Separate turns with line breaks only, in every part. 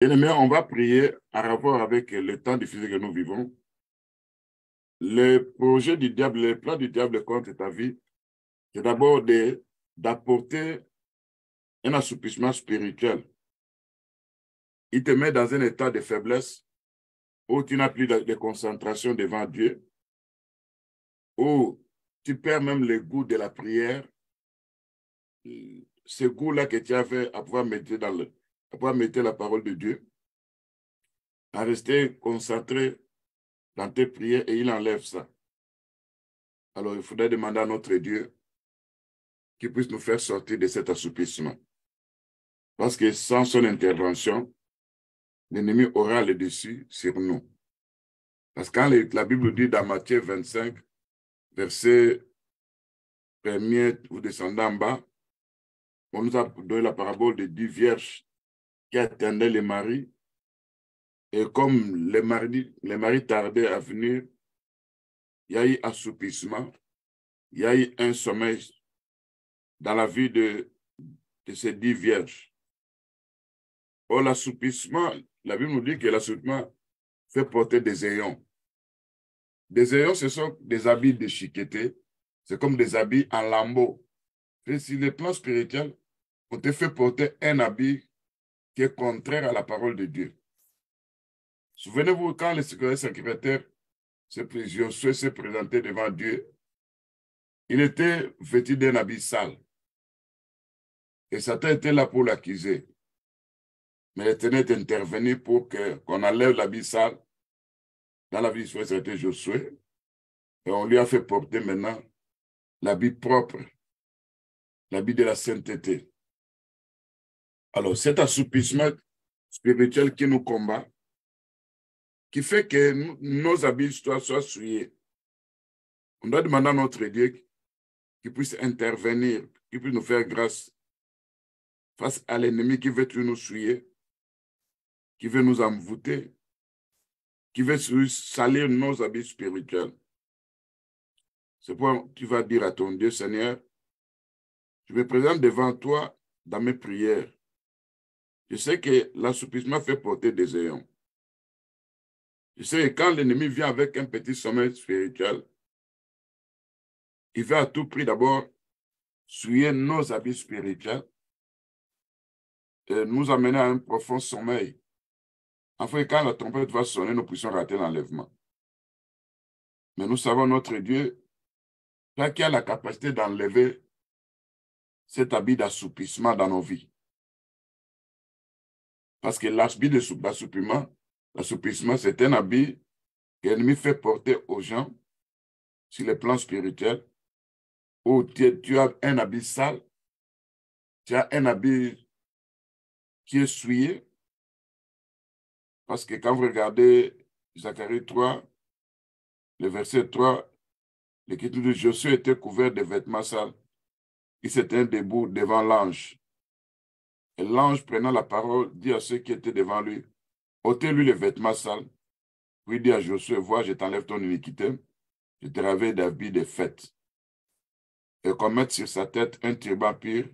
Bien-aimés, on va prier en rapport avec le temps difficile que nous vivons. Le projet du diable, le plan du diable contre ta vie, c'est d'abord d'apporter un assouplissement spirituel. Il te met dans un état de faiblesse où tu n'as plus de concentration devant Dieu, où tu perds même le goût de la prière, ce goût-là que tu avais à pouvoir mettre à pouvoir mettre la parole de Dieu, à rester concentré dans tes prières, et il enlève ça. Alors, il faudrait demander à notre Dieu qu'il puisse nous faire sortir de cet assouplissement. Parce que sans son intervention, l'ennemi aura le dessus sur nous. Parce que quand la Bible dit dans Matthieu 25, verset 1er, vous descendez en bas, on nous a donné la parabole de 10 vierges qui attendaient les maris. Et comme les maris tardaient à venir, il y a eu assoupissement, il y a eu un sommeil dans la vie de ces 10 vierges. Or, l'assoupissement, la Bible nous dit que l'assoupissement fait porter des ayons. Des ayons, ce sont des habits déchiquetés. C'est comme des habits en lambeaux. Et sur le plan spirituel, on te fait porter un habit qui est contraire à la parole de Dieu. Souvenez-vous, quand le secrétaire Josué s'est présenté devant Dieu, il était vêtu d'un habit sale. Et Satan était là pour l'accuser. Mais l'Éternel est intervenu pour qu'on enlève l'habit sale. Dans la vie de c'était Josué. Et on lui a fait porter maintenant l'habit propre, l'habit de la sainteté. Alors, cet assoupissement spirituel qui nous combat, qui fait que nos habits soient souillés. On doit demander à notre Dieu qu'il puisse intervenir, qu'il puisse nous faire grâce face à l'ennemi qui veut nous souiller, qui veut nous envoûter, qui veut salir nos habits spirituels. C'est pourquoi tu vas dire à ton Dieu, Seigneur, je me présente devant toi dans mes prières. Je sais que l'assoupissement fait porter des ayons. Je sais que quand l'ennemi vient avec un petit sommeil spirituel, il veut à tout prix d'abord souiller nos habits spirituels et nous amener à un profond sommeil. Enfin, quand la trompette va sonner, nous puissions rater l'enlèvement. Mais nous savons notre Dieu, toi qui as la capacité d'enlever cet habit d'assoupissement dans nos vies. Parce que l'habit d'assouplissement, c'est un habit que l'ennemi fait porter aux gens sur le plan spirituel, où tu as un habit sale, tu as un habit qui est souillé. Parce que quand vous regardez Zacharie 3, le verset 3, l'écriture de Josué était couvert de vêtements sales. Il s'était debout devant l'ange. Et l'ange, prenant la parole, dit à ceux qui étaient devant lui, ôtez-lui les vêtements sales. Puis dit à Josué, vois, je t'enlève ton iniquité, je te revêts d'habits de fête. Et qu'on mette sur sa tête un turban pire,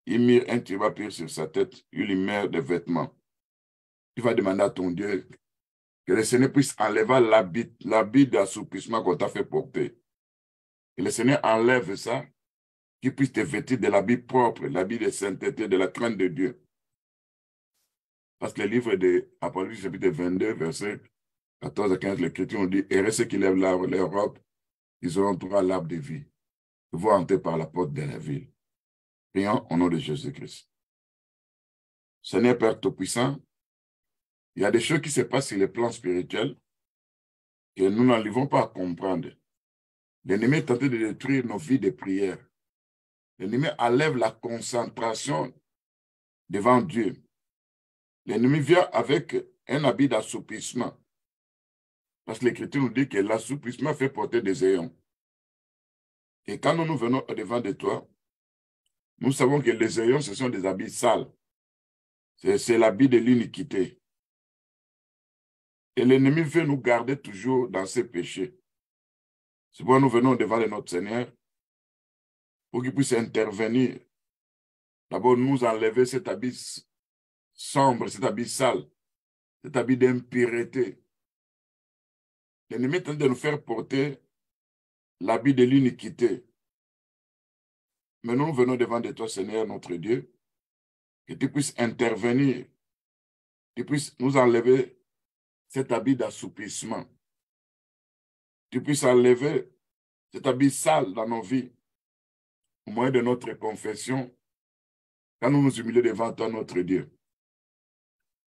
il mire un turban pire sur sa tête, il lui met des vêtements. Tu vas demander à ton Dieu que le Seigneur puisse enlever l'habit d'assoupissement qu'on t'a fait porter. Que le Seigneur enlève ça, qu'il puisse te vêtir de l'habit propre, l'habit de sainteté, de la crainte de Dieu. Parce que le livre de Apocalypse, chapitre 22, verset 14 à 15, l'Écriture, on dit, et ceux qui lèvent leur robe, ils auront droit à l'arbre de vie. Ils vont entrer par la porte de la ville. Prions au nom de Jésus-Christ. Seigneur Père Tout-Puissant, il y a des choses qui se passent sur le plan spirituel que nous n'arrivons pas à comprendre. L'ennemi est tenté de détruire nos vies de prière. L'ennemi enlève la concentration devant Dieu. L'ennemi vient avec un habit d'assoupissement. Parce que l'Écriture nous dit que l'assoupissement fait porter des ayons. Et quand nous venons devant de toi, nous savons que les ayons, ce sont des habits sales. C'est l'habit de l'iniquité. Et l'ennemi veut nous garder toujours dans ses péchés. C'est pourquoi nous venons devant notre Seigneur pour qu'il puisse intervenir. D'abord, nous enlever cet habit sombre, cet habit sale, cet habit d'impureté. L'ennemi est en train de nous faire porter l'habit de l'iniquité. Mais nous venons devant de toi, Seigneur, notre Dieu, que tu puisses intervenir, que tu puisses nous enlever cet habit d'assouplissement. Tu puisses enlever cet habit sale dans nos vies, au moyen de notre confession, quand nous nous humilions devant toi, notre Dieu.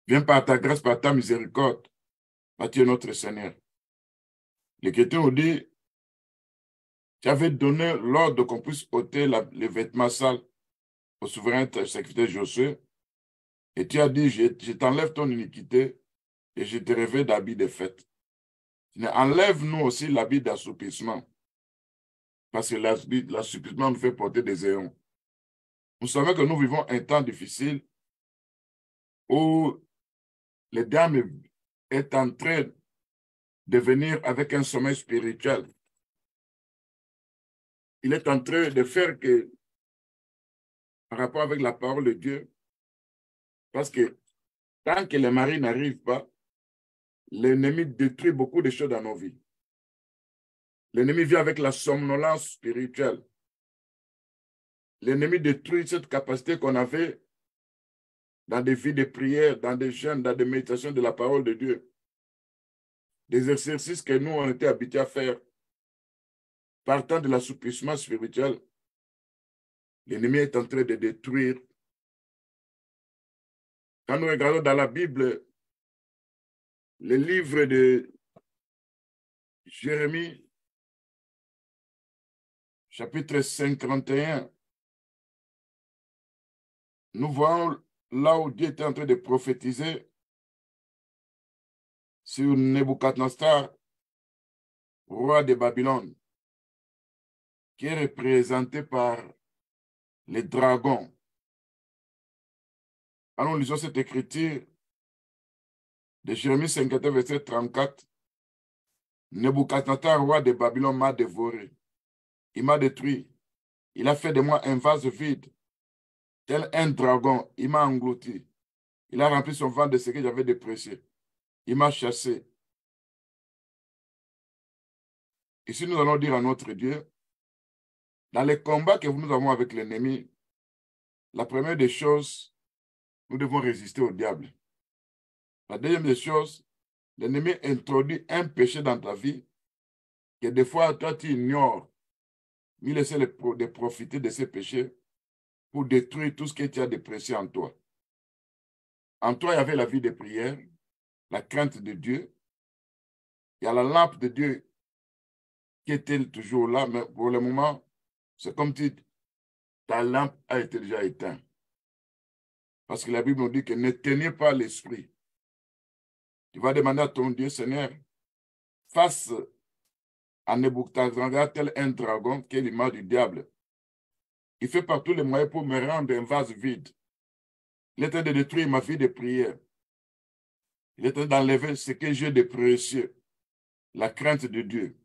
Viens par ta grâce, par ta miséricorde, par Dieu notre Seigneur. L'Écriture nous dit, tu avais donné l'ordre qu'on puisse ôter les vêtements sales au souverain sacrificateur Josué, et tu as dit, je t'enlève ton iniquité et je te revêt d'habits de fête. Enlève-nous aussi l'habit d'assoupissement, parce que l'assouplissement nous fait porter des éons. Nous savons que nous vivons un temps difficile où le diable est en train de venir avec un sommeil spirituel. Il est en train de faire que, par rapport avec la parole de Dieu, parce que tant que les maris n'arrivent pas, l'ennemi détruit beaucoup de choses dans nos vies. L'ennemi vient avec la somnolence spirituelle. L'ennemi détruit cette capacité qu'on avait dans des vies de prière, dans des jeûnes, dans des méditations de la parole de Dieu. Des exercices que nous, on était habitués à faire. Partant de l'assouplissement spirituel, l'ennemi est en train de détruire. Quand nous regardons dans la Bible, le livre de Jérémie, chapitre 51, nous voyons là où Dieu était en train de prophétiser sur Nebuchadnezzar, roi de Babylone, qui est représenté par les dragons. Alors, nous lisons cette écriture de Jérémie 51, verset 34. Nebuchadnezzar, roi de Babylone, m'a dévoré. Il m'a détruit. Il a fait de moi un vase vide, tel un dragon. Il m'a englouti. Il a rempli son ventre de ce que j'avais de précieux. Il m'a chassé. Ici, nous allons dire à notre Dieu, dans les combats que nous avons avec l'ennemi, la première des choses, nous devons résister au diable. La deuxième des choses, l'ennemi introduit un péché dans ta vie que des fois, toi, tu ignores. Il essaie de profiter de ces péchés pour détruire tout ce que tu as de précieux en toi. En toi, il y avait la vie de prière, la crainte de Dieu. Il y a la lampe de Dieu qui était toujours là, mais pour le moment, c'est comme si ta lampe a été déjà éteinte. Parce que la Bible nous dit que ne tenez pas l'esprit. Tu vas demander à ton Dieu, Seigneur, face à Nebuchadnezzar, tel un dragon qui est l'image du diable. Il fait par tous les moyens pour me rendre un vase vide. Il est en train de détruire ma vie de prière. Il est en train d'enlever ce que j'ai de précieux, la crainte de Dieu.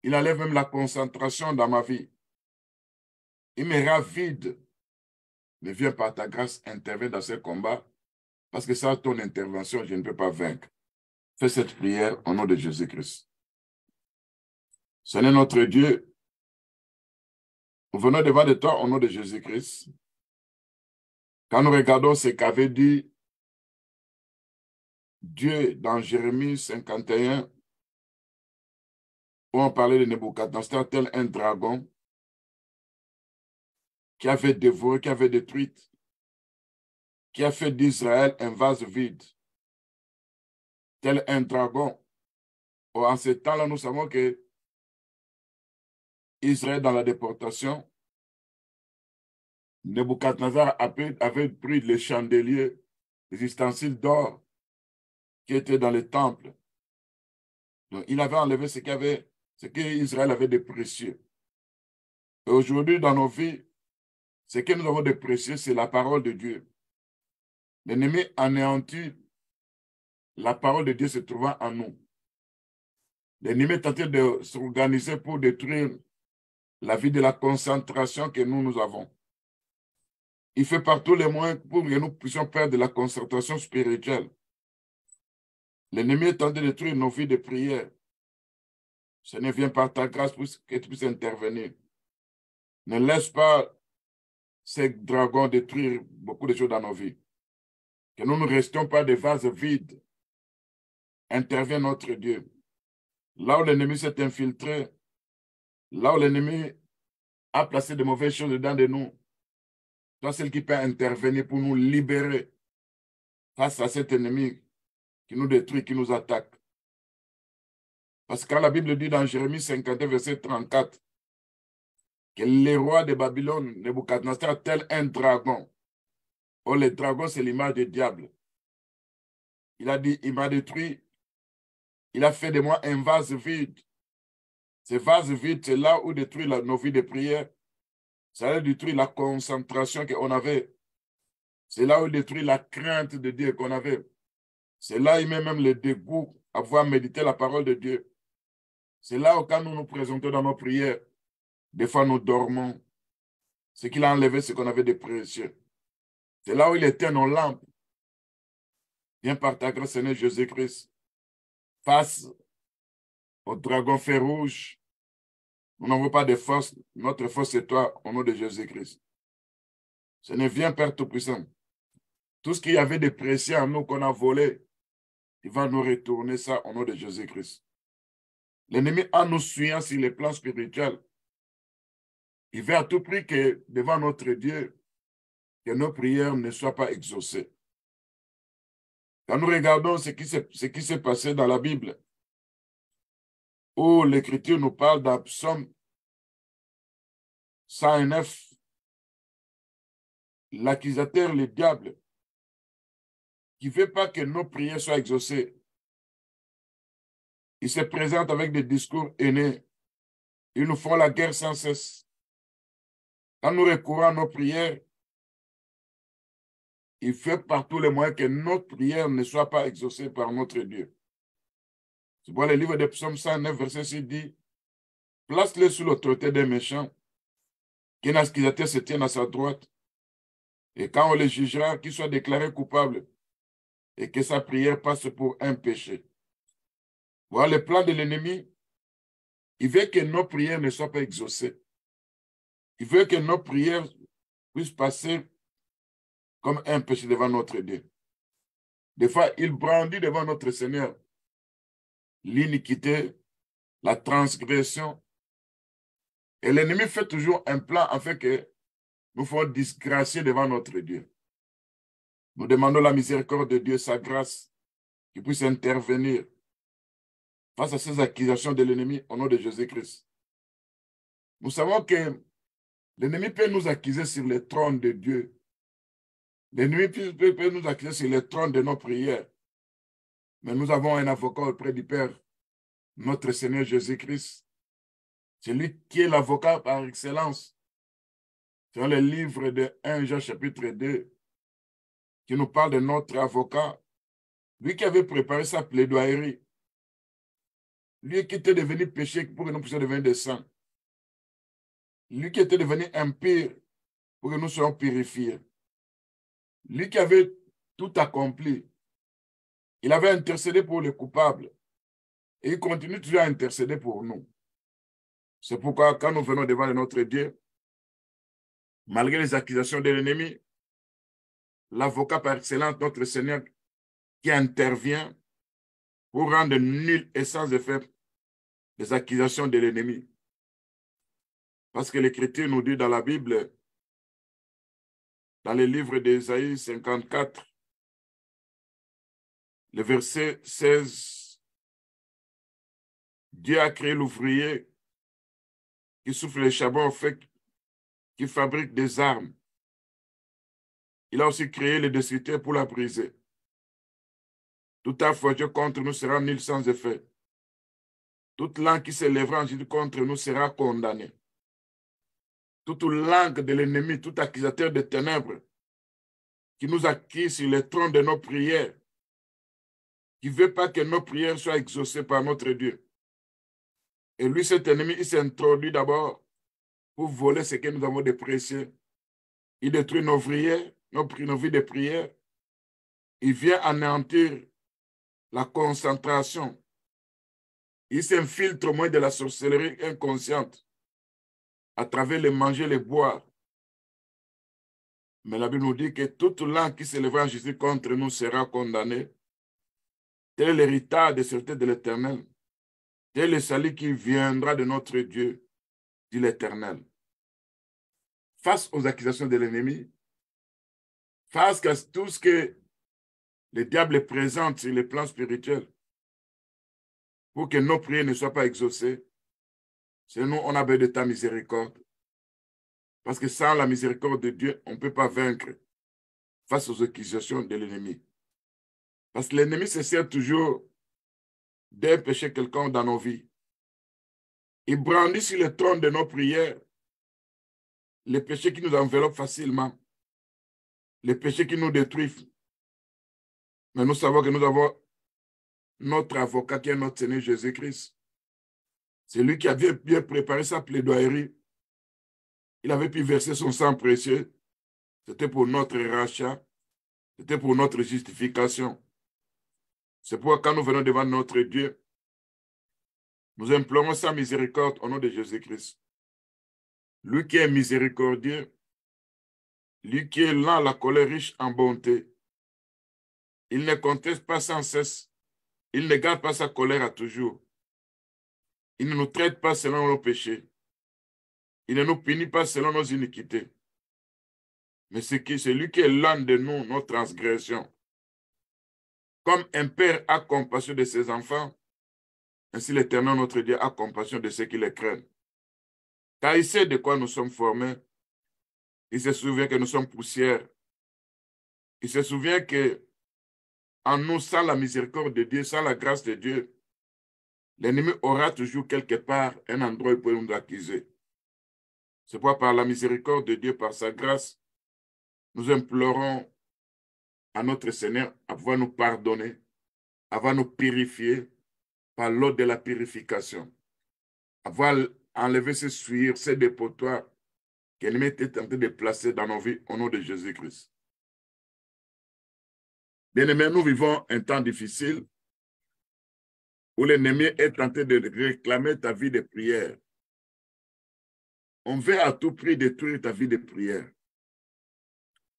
Il enlève même la concentration dans ma vie. Il me rend vide. Mais viens par ta grâce, interviens dans ce combat, parce que sans ton intervention, je ne peux pas vaincre. Fais cette prière au nom de Jésus-Christ. Seigneur notre Dieu, nous venons devant de toi au nom de Jésus-Christ. Quand nous regardons ce qu'avait dit Dieu dans Jérémie 51, où on parlait de Nebuchadnezzar, tel un dragon qui avait dévoré, qui avait détruit, qui a fait d'Israël un vase vide, tel un dragon. En ce temps-là, nous savons que Israël, dans la déportation, Nebuchadnezzar avait pris les chandeliers, les ustensiles d'or qui étaient dans les temples. Donc, il avait enlevé ce qu'Israël avait de précieux. Et aujourd'hui, dans nos vies, ce que nous avons de précieux, c'est la parole de Dieu. L'ennemi anéantit la parole de Dieu se trouvant en nous. L'ennemi est en train de s'organiser pour détruire la vie de la concentration que nous avons. Il fait par tous les moyens pour que nous puissions perdre la concentration spirituelle. L'ennemi est en train de détruire nos vies de prière. Ce ne vient par ta grâce pour que tu puisses intervenir. Ne laisse pas ces dragons détruire beaucoup de choses dans nos vies. Que nous ne restions pas des vases vides. Intervient notre Dieu. Là où l'ennemi s'est infiltré, là où l'ennemi a placé de mauvaises choses dedans de nous, toi, celle qui peut intervenir pour nous libérer face à cet ennemi qui nous détruit, qui nous attaque. Parce que quand la Bible dit dans Jérémie 51, verset 34, que le roi de Babylone, Nebuchadnezzar, tel un dragon. Oh, le dragon, c'est l'image du diable. Il a dit, il m'a détruit. Il a fait de moi un vase vide. Ce vase vide, c'est là où détruit nos vies de prière. Ça a détruit la concentration qu'on avait. C'est là où il détruit la crainte de Dieu qu'on avait. C'est là où il met même le dégoût à pouvoir méditer la parole de Dieu. C'est là où quand nous nous présentons dans nos prières, des fois nous dormons. C'est qu'il a enlevé ce qu'on avait de précieux. C'est là où il éteint nos lampes. Viens par ta grâce, Seigneur Jésus-Christ. Face au dragon fer rouge. Nous n'avons pas de force. Notre force, c'est toi, au nom de Jésus-Christ. Seigneur, viens, Père Tout-Puissant. Tout ce qu'il y avait de précieux en nous qu'on a volé, il va nous retourner ça au nom de Jésus-Christ. L'ennemi, en nous suivant sur les plans spirituels, il veut à tout prix que devant notre Dieu, que nos prières ne soient pas exaucées. Quand nous regardons ce qui s'est passé dans la Bible, où l'Écriture nous parle dans Psaume 109, l'accusateur, le diable, qui ne veut pas que nos prières soient exaucées. Il se présente avec des discours haineux. Ils nous font la guerre sans cesse. Quand nous recourons à nos prières, il fait par tous les moyens que notre prière ne soit pas exaucée par notre Dieu. C'est pourquoi le livre de Psaume 109, verset 6 dit, « Place-le sous l'autorité des méchants, qu'un accusateur se tienne à sa droite, et quand on le jugera, qu'il soit déclaré coupable, et que sa prière passe pour un péché. » Voilà le plan de l'ennemi. Il veut que nos prières ne soient pas exaucées. Il veut que nos prières puissent passer comme un péché devant notre Dieu. Des fois, il brandit devant notre Seigneur l'iniquité, la transgression. Et l'ennemi fait toujours un plan afin que nous soyons disgraciés devant notre Dieu. Nous demandons la miséricorde de Dieu, sa grâce, qui puisse intervenir face à ces accusations de l'ennemi au nom de Jésus-Christ. Nous savons que l'ennemi peut nous accuser sur le trône de Dieu. L'ennemi peut nous accuser sur le trône de nos prières. Mais nous avons un avocat auprès du Père, notre Seigneur Jésus-Christ. C'est lui qui est l'avocat par excellence. C'est dans le livre de 1 Jean chapitre 2 qui nous parle de notre avocat. Lui qui avait préparé sa plaidoirie. Lui qui était devenu péché pour que nous puissions devenir des saints. Lui qui était devenu impur pour que nous soyons purifiés. Lui qui avait tout accompli. Il avait intercédé pour les coupables. Et il continue toujours à intercéder pour nous. C'est pourquoi quand nous venons devant notre Dieu, malgré les accusations de l'ennemi, l'avocat par excellence, notre Seigneur, qui intervient pour rendre nul et sans effet les accusations de l'ennemi. Parce que l'Écriture nous dit dans la Bible, dans le livre d'Ésaïe 54, le verset 16, Dieu a créé l'ouvrier qui souffle les charbons au fait, qui fabrique des armes. Il a aussi créé les destructeurs pour la briser. Tout affronté contre nous sera nul sans effet. Toute langue qui s'élèvera en Jésus contre nous sera condamnée. Toute langue de l'ennemi, tout accusateur des ténèbres qui nous accuse sur le trône de nos prières, qui ne veut pas que nos prières soient exaucées par notre Dieu. Et lui, cet ennemi, il s'est introduit d'abord pour voler ce que nous avons de précieux, Il détruit nos prières, nos vies de prière. Il vient anéantir la concentration. Il s'infiltre au moyen de la sorcellerie inconsciente à travers les manger, les boire. Mais la Bible nous dit que toute langue qui s'élèvera en Jésus contre nous sera condamnée. Tel est l'héritage des sûretés de l'Éternel. Tel est le salut qui viendra de notre Dieu, dit l'Éternel. Face aux accusations de l'ennemi, face à tout ce que le diable présente sur les plans spirituels, pour que nos prières ne soient pas exaucées, c'est nous, on a besoin de ta miséricorde. Parce que sans la miséricorde de Dieu, on ne peut pas vaincre face aux accusations de l'ennemi. Parce que l'ennemi se sert toujours d'empêcher quelqu'un dans nos vies. Il brandit sur le trône de nos prières les péchés qui nous enveloppent facilement, les péchés qui nous détruisent. Mais nous savons que nous avons notre avocat qui est notre Seigneur Jésus-Christ. C'est lui qui a bien préparé sa plaidoirie. Il avait pu verser son sang précieux. C'était pour notre rachat. C'était pour notre justification. C'est pourquoi quand nous venons devant notre Dieu, nous implorons sa miséricorde au nom de Jésus-Christ. Lui qui est miséricordieux, lui qui est lent à la colère, riche en bonté. Il ne conteste pas sans cesse. Il ne garde pas sa colère à toujours. Il ne nous traite pas selon nos péchés. Il ne nous punit pas selon nos iniquités. Mais c'est lui qui est lent de nous, nos transgressions. Comme un père a compassion de ses enfants, ainsi l'Éternel, notre Dieu, a compassion de ceux qui le craignent. Car il sait de quoi nous sommes formés. Il se souvient que nous sommes poussière. Il se souvient que en nous, sans la miséricorde de Dieu, sans la grâce de Dieu, l'ennemi aura toujours quelque part un endroit pour nous accuser. C'est pourquoi par la miséricorde de Dieu, par sa grâce, nous implorons à notre Seigneur à pouvoir nous pardonner, à pouvoir nous purifier par l'eau de la purification, à pouvoir enlever ces souillures, ces dépotoirs que l'ennemi était tenté de placer dans nos vies au nom de Jésus-Christ. Bien-aimés, nous vivons un temps difficile où l'ennemi est tenté de réclamer ta vie de prière. On veut à tout prix détruire ta vie de prière.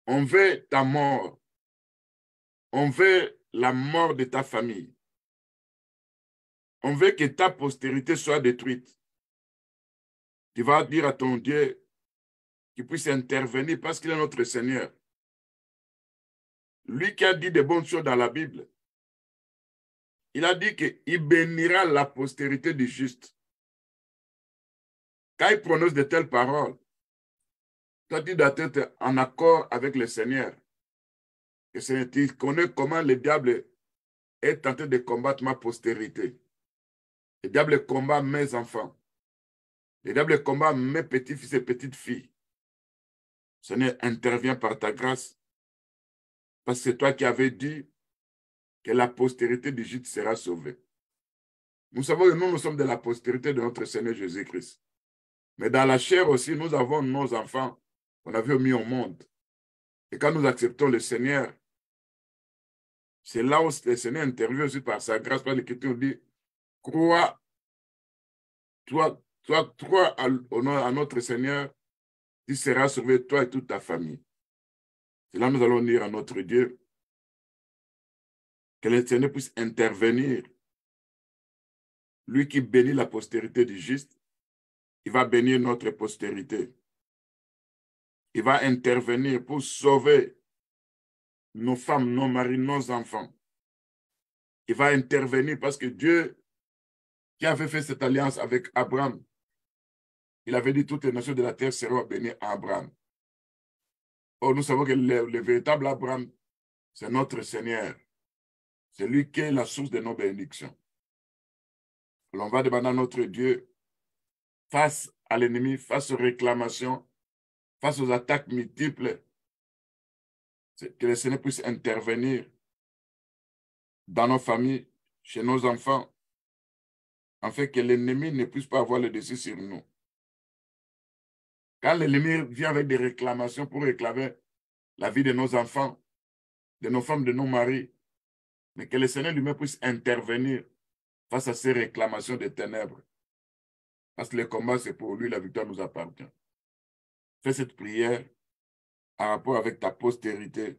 On veut ta mort. On veut la mort de ta famille. On veut que ta postérité soit détruite. Tu vas dire à ton Dieu qu'il puisse intervenir parce qu'il est notre Seigneur. Lui qui a dit de bonnes choses dans la Bible, il a dit qu'il bénira la postérité du juste. Quand il prononce de telles paroles, toi tu dois être en accord avec le Seigneur. Et tu connais comment le diable est tenté de combattre ma postérité. Le diable combat mes enfants. Le diable combat mes petits-fils et petites-filles. Seigneur, intervient par ta grâce. Parce que c'est toi qui avais dit que la postérité du juste sera sauvée. Nous savons que nous sommes de la postérité de notre Seigneur Jésus-Christ. Mais dans la chair aussi, nous avons nos enfants qu'on avait mis au monde. Et quand nous acceptons le Seigneur, c'est là où le Seigneur intervient aussi par sa grâce, par l'Écriture dit, crois, crois à notre Seigneur, tu seras sauvé, toi et toute ta famille. C'est là que nous allons dire à notre Dieu que le Seigneur puisse intervenir. Lui qui bénit la postérité du juste, il va bénir notre postérité. Il va intervenir pour sauver nos femmes, nos maris, nos enfants. Il va intervenir parce que Dieu, qui avait fait cette alliance avec Abraham, il avait dit toutes les nations de la terre seront bénies à Abraham. Or, nous savons que le véritable Abraham, c'est notre Seigneur. C'est lui qui est la source de nos bénédictions. Alors, on va demander à notre Dieu, face à l'ennemi, face aux réclamations, face aux attaques multiples, que le Seigneur puisse intervenir dans nos familles, chez nos enfants, afin que l'ennemi ne puisse pas avoir le dessus sur nous. Quand l'ennemi vient avec des réclamations pour réclamer la vie de nos enfants, de nos femmes, de nos maris, mais que le Seigneur lui-même puisse intervenir face à ces réclamations des ténèbres. Parce que le combat, c'est pour lui, la victoire nous appartient. Fais cette prière en rapport avec ta postérité.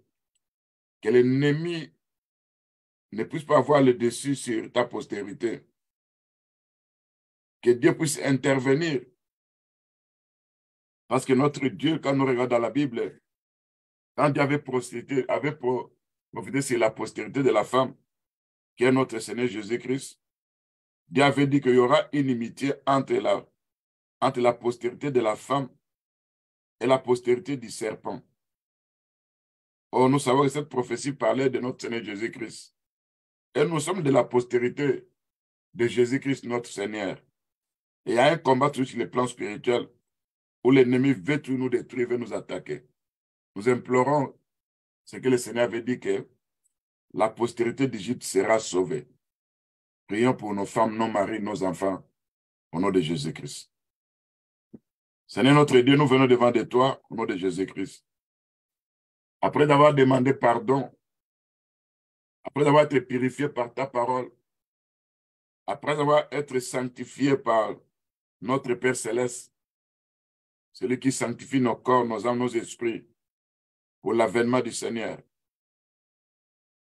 Que l'ennemi ne puisse pas avoir le dessus sur ta postérité. Que Dieu puisse intervenir. Parce que notre Dieu, quand nous regardons dans la Bible, quand Dieu avait profité sur la postérité de la femme, qui est notre Seigneur Jésus-Christ, Dieu avait dit qu'il y aura une inimitié entre la postérité de la femme et la postérité du serpent. Or, nous savons que cette prophétie parlait de notre Seigneur Jésus-Christ. Et nous sommes de la postérité de Jésus-Christ, notre Seigneur. Et il y a un combat sur le plan spirituel où l'ennemi veut tout nous détruire, veut nous attaquer. Nous implorons ce que le Seigneur avait dit, que la postérité d'Égypte sera sauvée. Prions pour nos femmes, nos maris, nos enfants, au nom de Jésus-Christ. Seigneur notre Dieu, nous venons devant de toi, au nom de Jésus-Christ. Après d'avoir demandé pardon, après d'avoir été purifié par ta parole, après avoir été sanctifié par notre Père Céleste, celui qui sanctifie nos corps, nos âmes, nos esprits, pour l'avènement du Seigneur.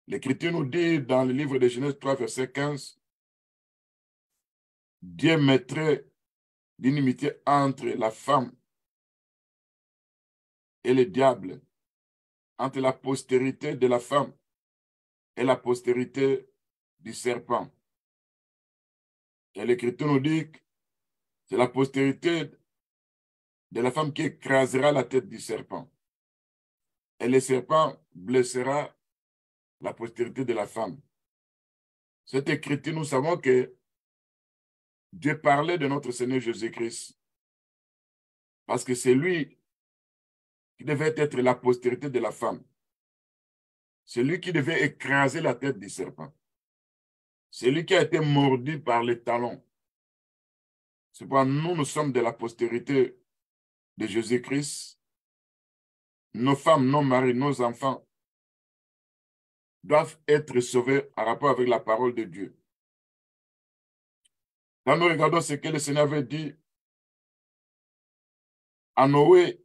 L'Écriture nous dit dans le livre de Genèse 3, verset 15, Dieu mettrait l'inimitié entre la femme et le diable, entre la postérité de la femme et la postérité du serpent. Et l'Écriture nous dit que c'est la postérité de la femme qui écrasera la tête du serpent. Et le serpent blessera la postérité de la femme. Cette Écriture, nous savons que Dieu parlait de notre Seigneur Jésus-Christ parce que c'est lui qui devait être la postérité de la femme. C'est lui qui devait écraser la tête du serpent. C'est lui qui a été mordu par les talons. C'est pourquoi nous sommes de la postérité de Jésus-Christ. Nos femmes, nos maris, nos enfants doivent être sauvés en rapport avec la parole de Dieu. Quand nous regardons ce que le Seigneur avait dit à Noé,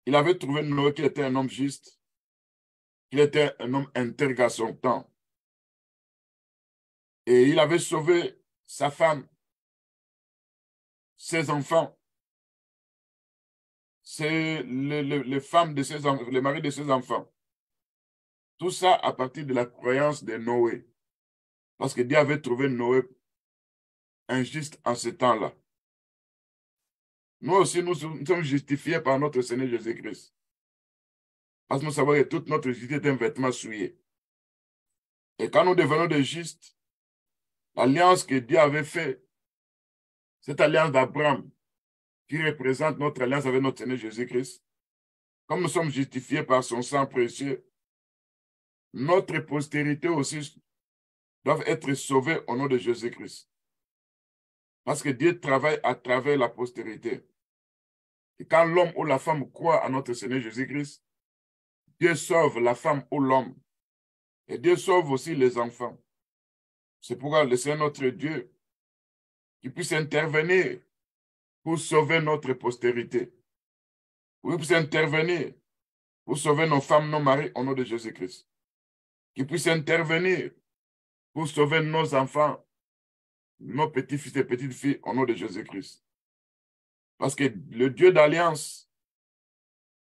il avait trouvé Noé qui était un homme juste, qu'il était un homme intègre à son temps. Et il avait sauvé sa femme, ses enfants, les femmes de ses enfants, les maris de ses enfants. Tout ça à partir de la croyance de Noé. Parce que Dieu avait trouvé Noé injuste en ce temps-là. Nous aussi, nous sommes justifiés par notre Seigneur Jésus-Christ. Parce que nous savons que toute notre justice est un vêtement souillé. Et quand nous devenons des justes, l'alliance que Dieu avait faite, cette alliance d'Abraham, qui représente notre alliance avec notre Seigneur Jésus-Christ, comme nous sommes justifiés par son sang précieux, notre postérité aussi doit être sauvée au nom de Jésus-Christ. Parce que Dieu travaille à travers la postérité. Et quand l'homme ou la femme croit à notre Seigneur Jésus-Christ, Dieu sauve la femme ou l'homme. Et Dieu sauve aussi les enfants. C'est pourquoi le Seigneur notre Dieu, qui puisse intervenir pour sauver notre postérité. Qui puisse intervenir pour sauver nos femmes, nos maris au nom de Jésus-Christ. Qui puisse intervenir pour sauver nos enfants, nos petits-fils et petites-filles au nom de Jésus-Christ. Parce que le Dieu d'alliance,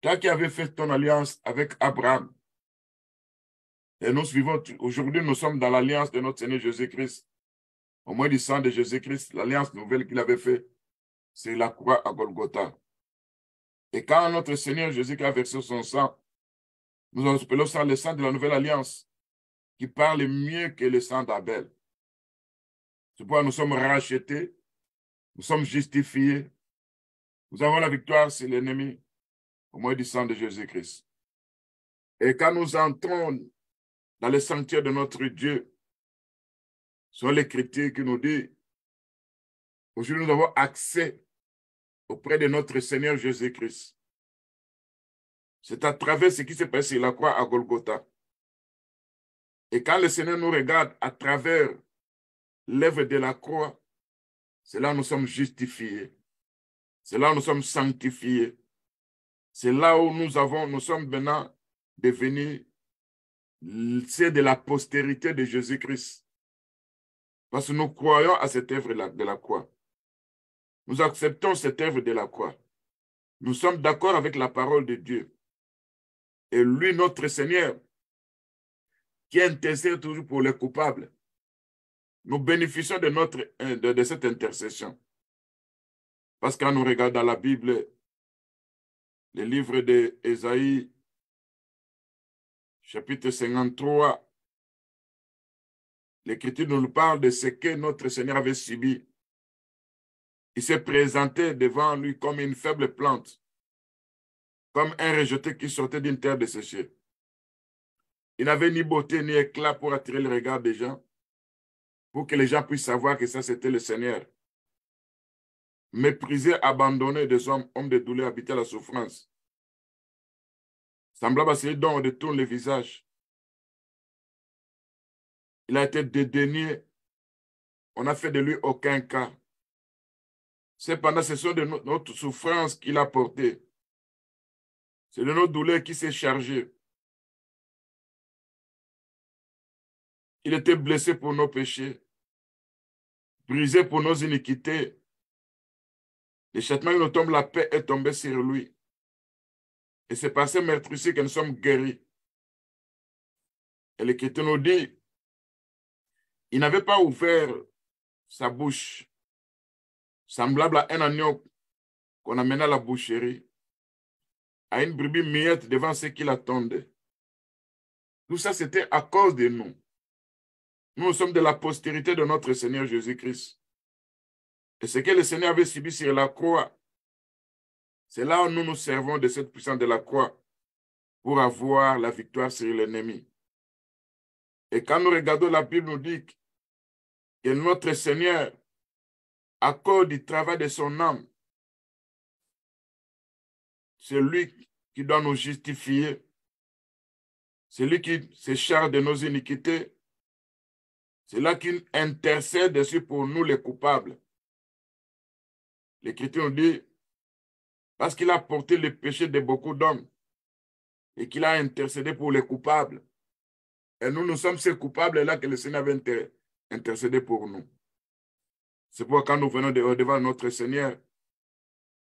toi qui avais fait ton alliance avec Abraham, et nous suivons, aujourd'hui nous sommes dans l'alliance de notre Seigneur Jésus-Christ, au moins du sang de Jésus-Christ, l'alliance nouvelle qu'il avait faite, c'est la croix à Golgotha. Et quand notre Seigneur Jésus-Christ a versé son sang, nous appelons ça le sang de la nouvelle alliance, qui parle mieux que le sang d'Abel. C'est pourquoi nous sommes rachetés, nous sommes justifiés, nous avons la victoire sur l'ennemi, au moins du sang de Jésus-Christ. Et quand nous entrons dans le sanctuaire de notre Dieu, sur l'Écriture qui nous dit, aujourd'hui nous avons accès auprès de notre Seigneur Jésus-Christ. C'est à travers ce qui s'est passé sur la croix à Golgotha. Et quand le Seigneur nous regarde à travers l'œuvre de la croix, c'est là où nous sommes justifiés. C'est là où nous sommes sanctifiés. C'est là où nous sommes maintenant devenus ceux de la postérité de Jésus-Christ. Parce que nous croyons à cette œuvre de la croix. Nous acceptons cette œuvre de la croix. Nous sommes d'accord avec la parole de Dieu. Et lui, notre Seigneur, qui intercède toujours pour les coupables, nous bénéficions de cette intercession. Parce que quand nous regardons dans la Bible, le livre d'Ésaïe, chapitre 53, l'Écriture nous parle de ce que notre Seigneur avait subi. Il s'est présenté devant lui comme une faible plante, comme un rejeté qui sortait d'une terre desséchée. Il n'avait ni beauté ni éclat pour attirer le regard des gens, pour que les gens puissent savoir que ça, c'était le Seigneur. Méprisé, abandonné des hommes de douleur, habité à la souffrance. Semblable à celui dont on détourne le visage. Il a été dédaigné. On n'a fait de lui aucun cas. Cependant, ce sont de notre souffrance qu'il a porté. C'est de nos douleurs qu'il s'est chargé. Il était blessé pour nos péchés, brisé pour nos iniquités. Le châtiment qui nous tombe, la paix est tombée sur lui. Et c'est par ces meurtrissures que nous sommes guéris. Et l'Écriture nous dit, il n'avait pas ouvert sa bouche, semblable à un agneau qu'on amène à la boucherie, à une brebis muette devant ceux qui l'attendent. Tout ça, c'était à cause de nous. Nous sommes de la postérité de notre Seigneur Jésus-Christ. Et ce que le Seigneur avait subi sur la croix, c'est là où nous nous servons de cette puissance de la croix pour avoir la victoire sur l'ennemi. Et quand nous regardons la Bible, nous dit que notre Seigneur, à cause du travail de son âme, c'est lui qui doit nous justifier. C'est lui qui se charge de nos iniquités. C'est là qu'il intercède dessus pour nous les coupables. L'Écriture nous dit, parce qu'il a porté le péché de beaucoup d'hommes et qu'il a intercédé pour les coupables. Et nous sommes ces coupables-là que le Seigneur avait intercédé pour nous. C'est pourquoi quand nous venons devant notre Seigneur,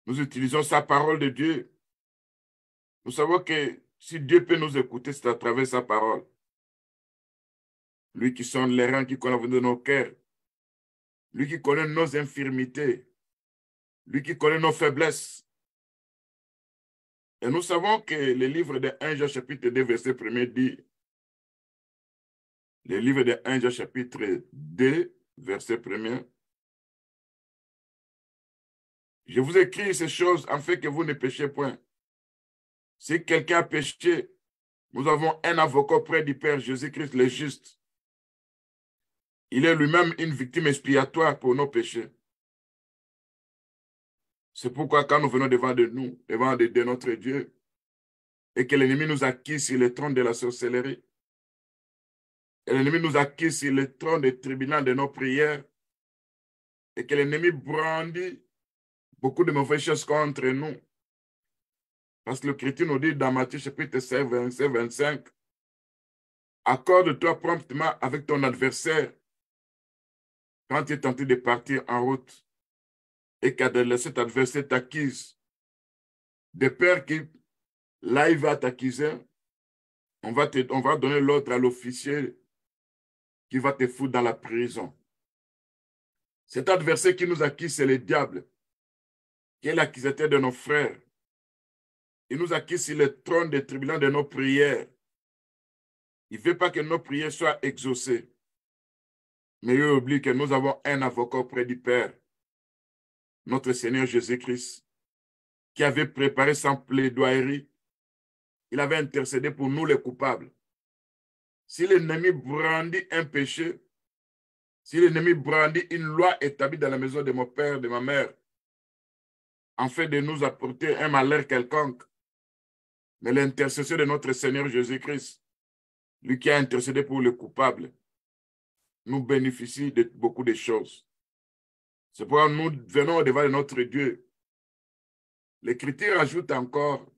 nous utilisons sa parole de Dieu. Nous savons que si Dieu peut nous écouter, c'est à travers sa parole. Lui qui sonde les reins, qui connaît nos cœurs. Lui qui connaît nos infirmités. Lui qui connaît nos faiblesses. Et nous savons que le livre de 1 Jean chapitre 2, verset 1 dit, le livre de 1 Jean chapitre 2, verset 1, je vous écris ces choses afin que vous ne péchiez point. Si quelqu'un a péché, nous avons un avocat auprès du Père Jésus-Christ le juste. Il est lui-même une victime expiatoire pour nos péchés. C'est pourquoi quand nous venons devant de notre Dieu, et que l'ennemi nous acquise sur le trône de la sorcellerie, et l'ennemi nous acquise sur le trône des tribunaux de nos prières, et que l'ennemi brandit beaucoup de mauvaises choses contre nous. Parce que l'Écriture nous dit dans Matthieu chapitre 16, 27, 25, accorde-toi promptement avec ton adversaire quand tu es tenté de partir en route et que cet adversaire t'accuse. De peur que là, il va t'accuser, on va donner l'ordre à l'officier qui va te foutre dans la prison. Cet adversaire qui nous accuse, c'est le diable, qui est l'accusateur de nos frères. Il nous accuse sur le trône des tribunaux de nos prières. Il ne veut pas que nos prières soient exaucées. Mais il oublie que nous avons un avocat auprès du Père, notre Seigneur Jésus-Christ, qui avait préparé son plaidoirie. Il avait intercédé pour nous les coupables. Si l'ennemi brandit un péché, si l'ennemi brandit une loi établie dans la maison de mon père, de ma mère, en fait de nous apporter un malheur quelconque. Mais l'intercession de notre Seigneur Jésus-Christ, lui qui a intercédé pour le coupable, nous bénéficie de beaucoup de choses. C'est pourquoi nous venons au devant de notre Dieu. L'Écriture ajoute encore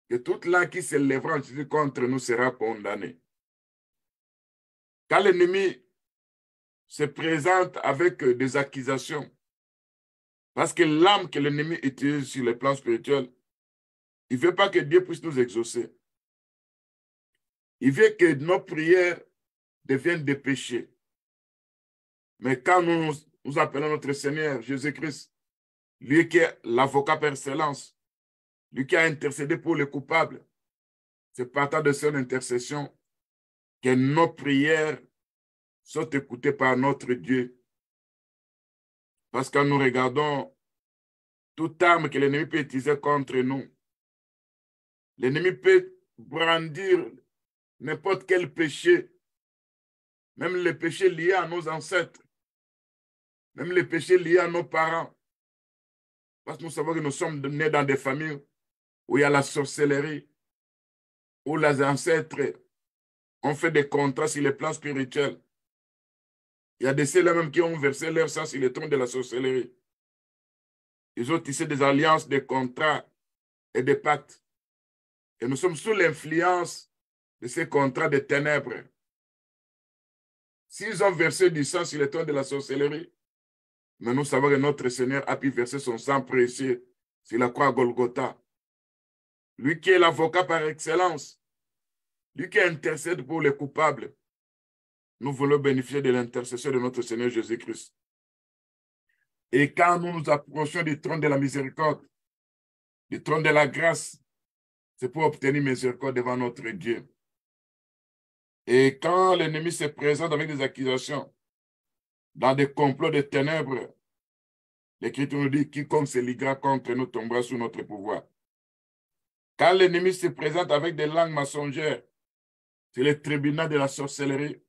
que toute langue qui s'élèvera en Jésus contre nous sera condamnée. Quand l'ennemi se présente avec des accusations, parce que l'âme que l'ennemi utilise sur le plan spirituel, il ne veut pas que Dieu puisse nous exaucer. Il veut que nos prières deviennent des péchés. Mais quand nous appelons notre Seigneur Jésus-Christ, lui qui est l'avocat par excellence, lui qui a intercédé pour les coupables, c'est partant de son intercession que nos prières sont écoutées par notre Dieu. Parce que nous regardons toute arme que l'ennemi peut utiliser contre nous. L'ennemi peut brandir n'importe quel péché, même les péchés liés à nos ancêtres, même les péchés liés à nos parents. Parce que nous savons que nous sommes nés dans des familles où il y a la sorcellerie, où les ancêtres ont fait des contrats sur les plans spirituels. Il y a des ceux-là même qui ont versé leur sang sur les trônes de la sorcellerie. Ils ont tissé des alliances, des contrats et des pactes. Et nous sommes sous l'influence de ces contrats de ténèbres. S'ils ont versé du sang sur les trônes de la sorcellerie, mais nous savons que notre Seigneur a pu verser son sang précieux sur la croix à Golgotha. Lui qui est l'avocat par excellence, lui qui intercède pour les coupables, nous voulons bénéficier de l'intercession de notre Seigneur Jésus-Christ. Et quand nous nous approchons du trône de la miséricorde, du trône de la grâce, c'est pour obtenir miséricorde devant notre Dieu. Et quand l'ennemi se présente avec des accusations, dans des complots de ténèbres, l'Écriture nous dit, quiconque se liguera contre nous tombera sous notre pouvoir. Quand l'ennemi se présente avec des langues mensongères, c'est le tribunal de la sorcellerie,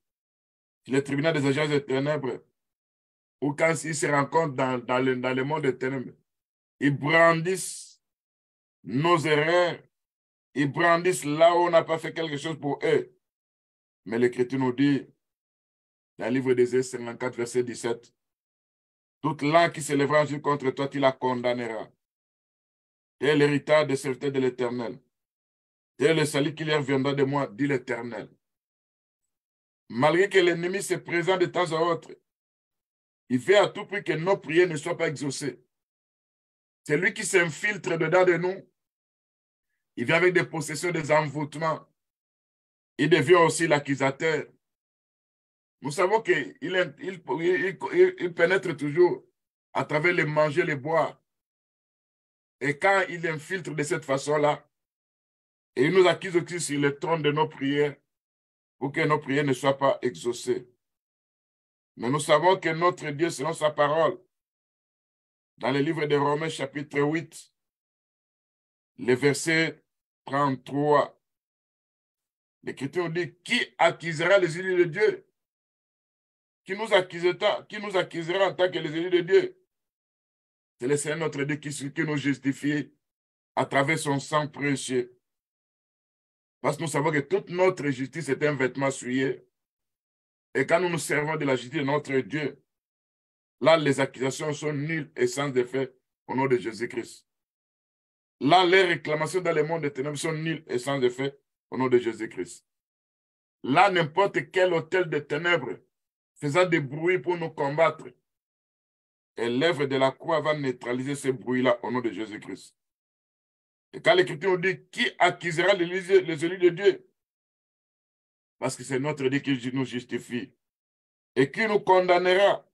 c'est le tribunal des agences de ténèbres, ou quand ils se rencontrent dans le monde des ténèbres, ils brandissent nos erreurs, ils brandissent là où on n'a pas fait quelque chose pour eux. Mais l'Écriture nous dit, dans le livre d'Ésaïe 54, verset 17, toute langue qui s'élèvera contre toi, tu la condamneras. Tel l'héritage des serviteurs de l'Éternel. Tel le salut qui leur viendra de moi, dit l'Éternel. Malgré que l'ennemi se présente de temps à autre, il fait à tout prix que nos prières ne soient pas exaucées. C'est lui qui s'infiltre dedans de nous. Il vient avec des possessions, des envoûtements. Il devient aussi l'accusateur. Nous savons qu'il pénètre toujours à travers les manger, les boire. Et quand il infiltre de cette façon-là, et il nous accuse aussi sur le trône de nos prières, pour que nos prières ne soient pas exaucées. Mais nous savons que notre Dieu, selon sa parole, dans le livre de Romains, chapitre 8, le verset 33, l'Écriture dit, qui accusera les élus de Dieu? Qui nous accusera en tant que les élus de Dieu? C'est le Seigneur notre Dieu qui nous justifie à travers son sang précieux. Parce que nous savons que toute notre justice est un vêtement souillé. Et quand nous nous servons de la justice de notre Dieu, là, les accusations sont nulles et sans effet au nom de Jésus-Christ. Là, les réclamations dans le monde des ténèbres sont nulles et sans effet au nom de Jésus-Christ. Là, n'importe quel hôtel de ténèbres faisant des bruits pour nous combattre, et l'œuvre de la croix va neutraliser ces bruits-là au nom de Jésus-Christ. Et quand l'Écriture dit, qui accusera les élus de Dieu? Parce que c'est notre Dieu qui nous justifie. Et qui nous condamnera?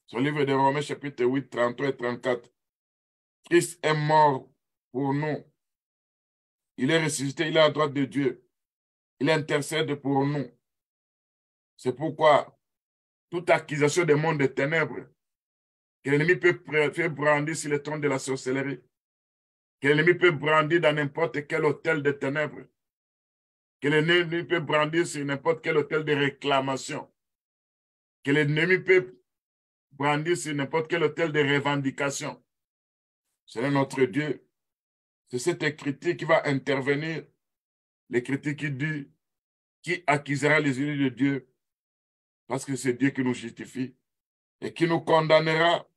Son livre de Romains, chapitre 8, 33 et 34. Christ est mort pour nous. Il est ressuscité, il est à droite de Dieu. Il intercède pour nous. C'est pourquoi toute accusation des mondes des ténèbres que l'ennemi peut faire brandir sur le trône de la sorcellerie, que l'ennemi peut brandir dans n'importe quel hôtel de ténèbres, que l'ennemi peut brandir sur n'importe quel hôtel de réclamation, que l'ennemi peut brandir sur n'importe quel hôtel de revendication. C'est notre Dieu. C'est cette écriture qui va intervenir. L'écriture qui dit, qui accusera les élus de Dieu, parce que c'est Dieu qui nous justifie et qui nous condamnera.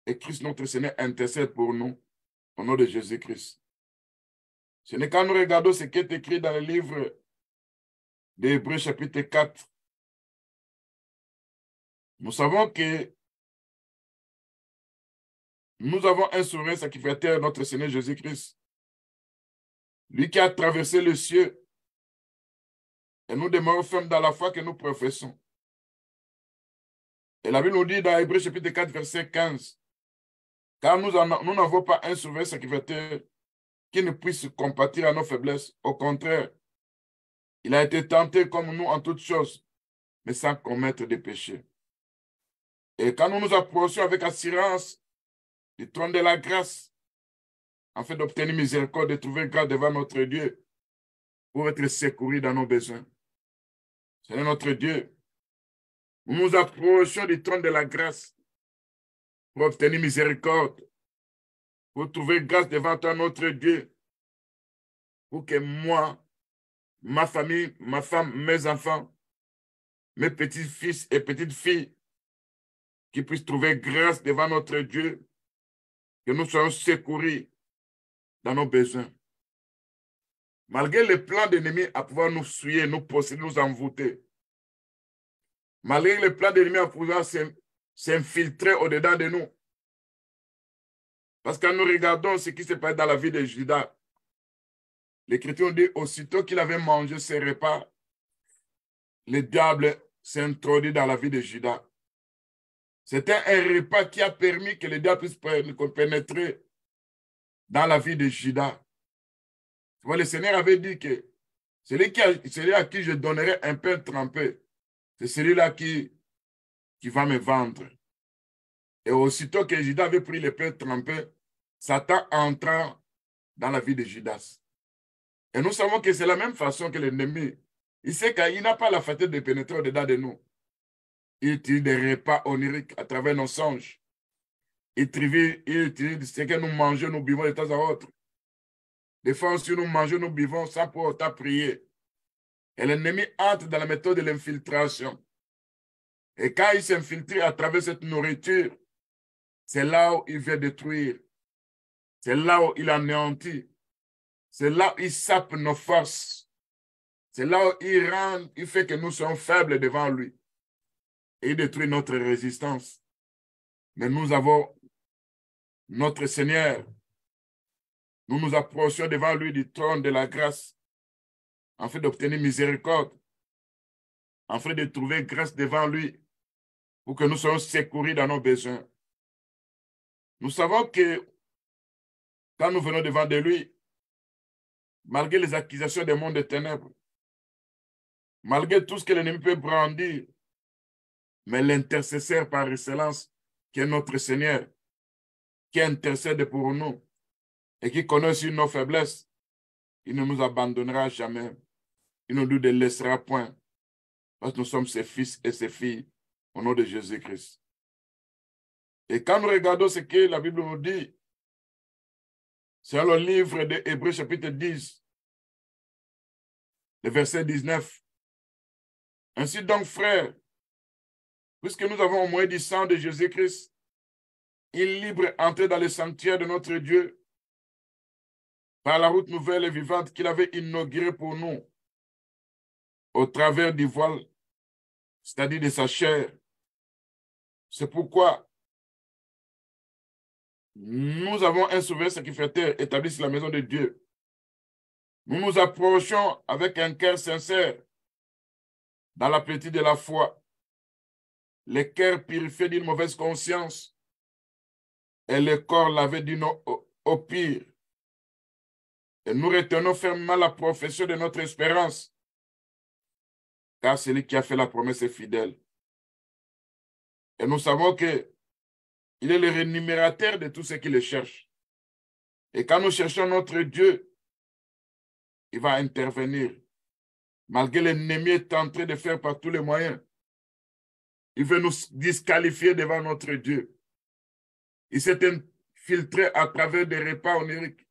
Et Christ notre Seigneur intercède pour nous au nom de Jésus-Christ. Ce n'est quand nous regardons ce qui est écrit dans le livre d'Hébreux chapitre 4. Nous savons que nous avons un souverain sacrificateur, notre Seigneur Jésus-Christ. Lui qui a traversé le ciel. Et nous demeurons fermes dans la foi que nous professons. Et la Bible nous dit dans Hébreux chapitre 4, verset 15, car nous n'avons pas un souverain sacrificateur qui ne puisse compatir à nos faiblesses. Au contraire, il a été tenté comme nous en toutes choses, mais sans commettre de péché. Et quand nous nous approchons avec assurance du trône de la grâce, afin d'obtenir miséricorde, de trouver grâce devant notre Dieu, pour être secourus dans nos besoins. Seigneur notre Dieu, nous nous approchons du trône de la grâce pour obtenir miséricorde, pour trouver grâce devant toi, notre Dieu, pour que moi, ma famille, ma femme, mes enfants, mes petits-fils et petites-filles, qui puissent trouver grâce devant notre Dieu, que nous soyons secourus dans nos besoins. Malgré les plans d'ennemis à pouvoir nous souiller, nous posséder, nous envoûter, malgré les plans d'ennemis à pouvoir s'infiltrer au-dedans de nous, parce que quand nous regardons ce qui se passe dans la vie de Judas, l'Écriture dit aussitôt qu'il avait mangé ses repas, le diable s'est introduit dans la vie de Judas. C'était un repas qui a permis que le diable puisse pénétrer dans la vie de Judas. Le Seigneur avait dit que celui à qui je donnerai un pain trempé, c'est celui-là qui va me vendre. Et aussitôt que Judas avait pris le pain trempé, Satan entra dans la vie de Judas. Et nous savons que c'est la même façon que l'ennemi. Il sait qu'il n'a pas la faculté de pénétrer au-dedans de nous. Il utilise des repas oniriques à travers nos songes. Il utilise ce que nous mangeons, nous buvons de temps à autre. Des fois aussi, nous mangeons, nous buvons sans pour autant prier. Et l'ennemi entre dans la méthode de l'infiltration. Et quand il s'infiltre à travers cette nourriture, c'est là où il vient détruire. C'est là où il anéantit. C'est là où il sape nos forces. C'est là où il fait que nous sommes faibles devant lui. Et il détruit notre résistance. Mais nous avons notre Seigneur. Nous nous approchons devant lui du trône de la grâce, afin d'obtenir miséricorde, afin de trouver grâce devant lui, pour que nous soyons secourus dans nos besoins. Nous savons que quand nous venons devant de lui, malgré les accusations des mondes des ténèbres, malgré tout ce que l'ennemi peut brandir, mais l'intercesseur par excellence, qui est notre Seigneur, qui intercède pour nous et qui connaît aussi nos faiblesses, il ne nous abandonnera jamais. Il ne nous délaissera point, parce que nous sommes ses fils et ses filles au nom de Jésus-Christ. Et quand nous regardons ce que la Bible nous dit, c'est dans le livre de Hébreux chapitre 10, le verset 19. Ainsi donc, frères, puisque nous avons au moyen du sang de Jésus-Christ une libre entrée dans le sanctuaire de notre Dieu par la route nouvelle et vivante qu'il avait inaugurée pour nous au travers du voile, c'est-à-dire de sa chair. C'est pourquoi nous avons un souverain sacrificateur établi sur la maison de Dieu. Nous nous approchons avec un cœur sincère dans la plénitude de la foi, le cœur purifié d'une mauvaise conscience et le corps lavé d'une eau au pire. Et nous retenons fermement la profession de notre espérance, car celui qui a fait la promesse est fidèle. Et nous savons qu'il est le rémunérateur de tous ceux qui le cherchent. Et quand nous cherchons notre Dieu, il va intervenir. Malgré l'ennemi est en train de faire par tous les moyens, il veut nous disqualifier devant notre Dieu. Il s'est infiltré à travers des repas oniriques.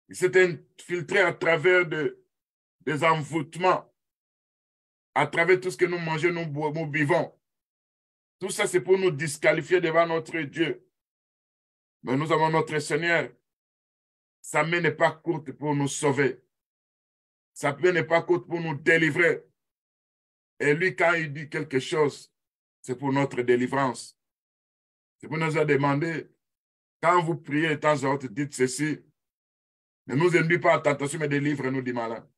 Il s'est infiltré à travers des envoûtements, à travers tout ce que nous mangeons, nous buvons. Tout ça, c'est pour nous disqualifier devant notre Dieu. Mais nous avons notre Seigneur. Sa main n'est pas courte pour nous sauver. Sa main n'est pas courte pour nous délivrer. Et lui, quand il dit quelque chose, c'est pour notre délivrance. C'est pour nous demander, quand vous priez de temps en temps, dites ceci, ne nous induis pas en tentation, mais délivre-nous du malin.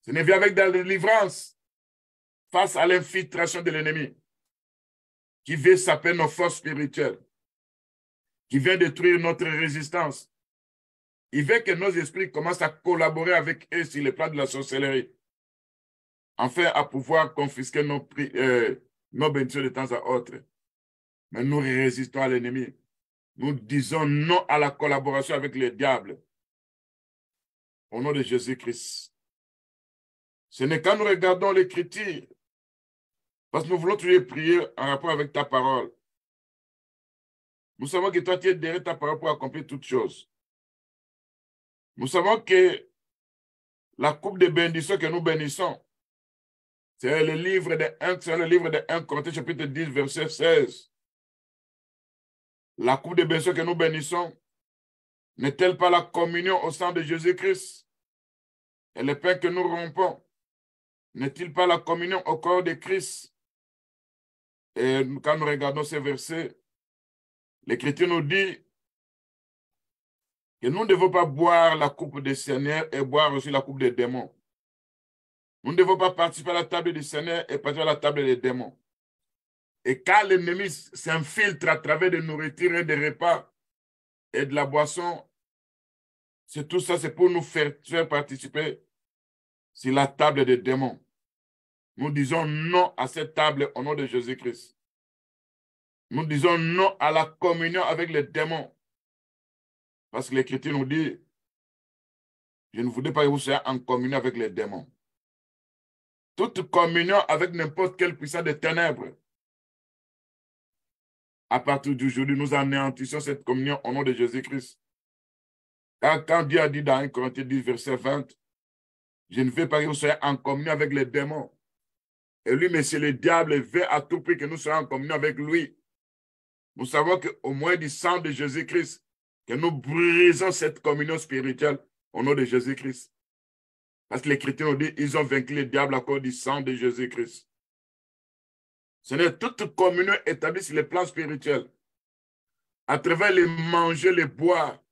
Ce n'est vient avec de la délivrance face à l'infiltration de l'ennemi qui veut saper nos forces spirituelles, qui vient détruire notre résistance. Il veut que nos esprits commencent à collaborer avec eux sur le plan de la sorcellerie, afin à pouvoir confisquer nos bénédictions de temps à autre. Mais nous résistons à l'ennemi. Nous disons non à la collaboration avec le diable. Au nom de Jésus-Christ. Ce n'est quand nous regardons l'Écriture, parce que nous voulons toujours prier en rapport avec ta parole. Nous savons que toi, tu es derrière ta parole pour accomplir toutes choses. Nous savons que la coupe de bénédiction que nous bénissons, c'est le livre de 1 Corinthiens chapitre 10, verset 16. La coupe de bénédiction que nous bénissons n'est-elle pas la communion au sang de Jésus-Christ? Et le pain que nous rompons, n'est-il pas la communion au corps de Christ? Et quand nous regardons ces versets, l'Écriture nous dit que nous ne devons pas boire la coupe du Seigneur et boire aussi la coupe des démons. Nous ne devons pas participer à la table du Seigneur et participer à la table des démons. Et quand l'ennemi s'infiltre à travers des nourritures et des repas et de la boisson, c'est tout ça, c'est pour nous faire participer sur la table des démons. Nous disons non à cette table au nom de Jésus-Christ. Nous disons non à la communion avec les démons. Parce que l'Écriture nous dit, je ne voudrais pas que vous soyez en communion avec les démons. Toute communion avec n'importe quelle puissance des ténèbres. À partir d'aujourd'hui, nous anéantissons cette communion au nom de Jésus-Christ. Car quand Dieu a dit dans 1 Corinthiens 10, verset 20, je ne veux pas que vous soyez en communion avec les démons. Et lui, mais c'est le diable, veut à tout prix que nous soyons en communion avec lui. Nous savons qu'au moins du sang de Jésus-Christ, que nous brisons cette communion spirituelle au nom de Jésus-Christ. Parce que l'Écriture nous dit, ils ont vaincu le diable à cause du sang de Jésus-Christ. Ce n'est toute communion établie sur le plan spirituel. À travers les manger, les boire.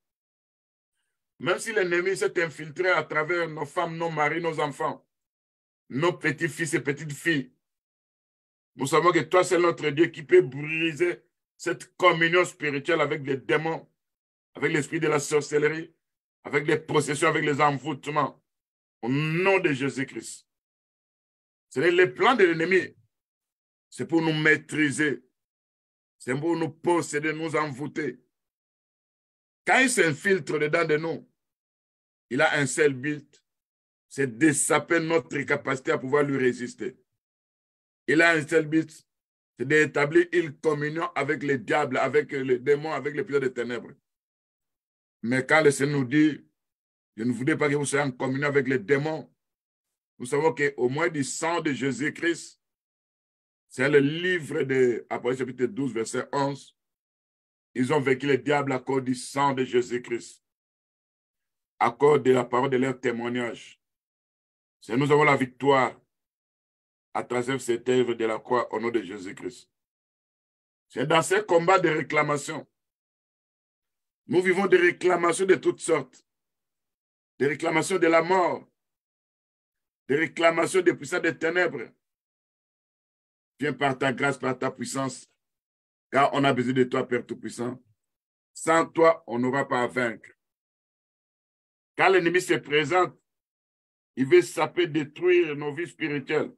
Même si l'ennemi s'est infiltré à travers nos femmes, nos maris, nos enfants, nos petits-fils et petites-filles. Nous savons que toi, c'est notre Dieu qui peut briser cette communion spirituelle avec les démons, avec l'esprit de la sorcellerie, avec les possessions, avec les envoûtements. Au nom de Jésus-Christ. Ce n'est le plan de l'ennemi. C'est pour nous maîtriser. C'est pour nous posséder, nous envoûter. Quand il s'infiltre dedans de nous, il a un seul but, c'est de saper notre capacité à pouvoir lui résister. Il a un seul but, c'est d'établir une communion avec le diable, avec les démons, avec les puissants des ténèbres. Mais quand le Seigneur nous dit, je ne voudrais pas que vous soyez en communion avec les démons, nous savons qu'au moins du sang de Jésus-Christ, c'est le livre de Apocalypse chapitre 12, verset 11, ils ont vaincu le diable à cause du sang de Jésus-Christ, à cause de la parole de leur témoignage. C'est nous avons la victoire à travers cette œuvre de la croix au nom de Jésus-Christ. C'est dans ces combats de réclamation. Nous vivons des réclamations de toutes sortes. Des réclamations de la mort. Des réclamations des puissants des ténèbres. Viens par ta grâce, par ta puissance, car on a besoin de toi, Père Tout-Puissant. Sans toi, on n'aura pas à vaincre. Quand l'ennemi se présente, il veut saper, détruire nos vies spirituelles.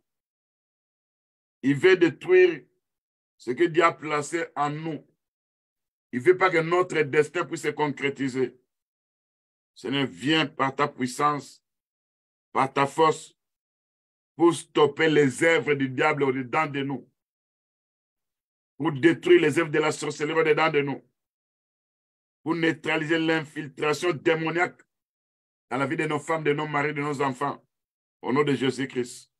Il veut détruire ce que Dieu a placé en nous. Il ne veut pas que notre destin puisse se concrétiser. Seigneur, viens par ta puissance, par ta force, pour stopper les œuvres du diable au-dedans de nous. Pour détruire les œuvres de la sorcellerie au-dedans de nous. pour neutraliser l'infiltration démoniaque dans la vie de nos femmes, de nos maris, de nos enfants. Au nom de Jésus-Christ.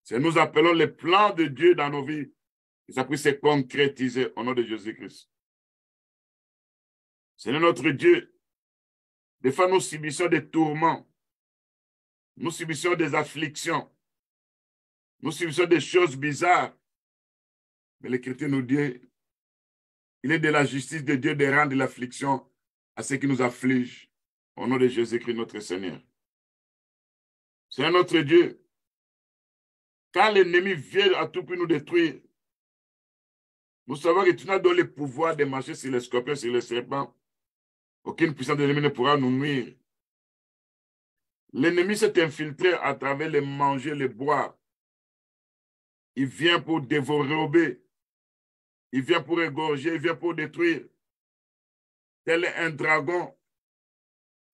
Si nous appelons les plans de Dieu dans nos vies, ça puisse se concrétiser au nom de Jésus-Christ. Seigneur notre Dieu, des fois nous subissons des tourments, nous subissons des afflictions, nous subissons des choses bizarres. Mais l'Écriture nous dit, il est de la justice de Dieu de rendre l'affliction à ceux qui nous affligent. Au nom de Jésus-Christ, notre Seigneur. Seigneur notre Dieu, quand l'ennemi vient à tout pour nous détruire, nous savons que tu n'as donné le pouvoir de marcher sur les scorpions, sur les serpents. Aucune puissance de l'ennemi ne pourra nous nuire. L'ennemi s'est infiltré à travers les manger, les boire. Il vient pour dévorer, il vient pour égorger, il vient pour détruire. Tel un dragon,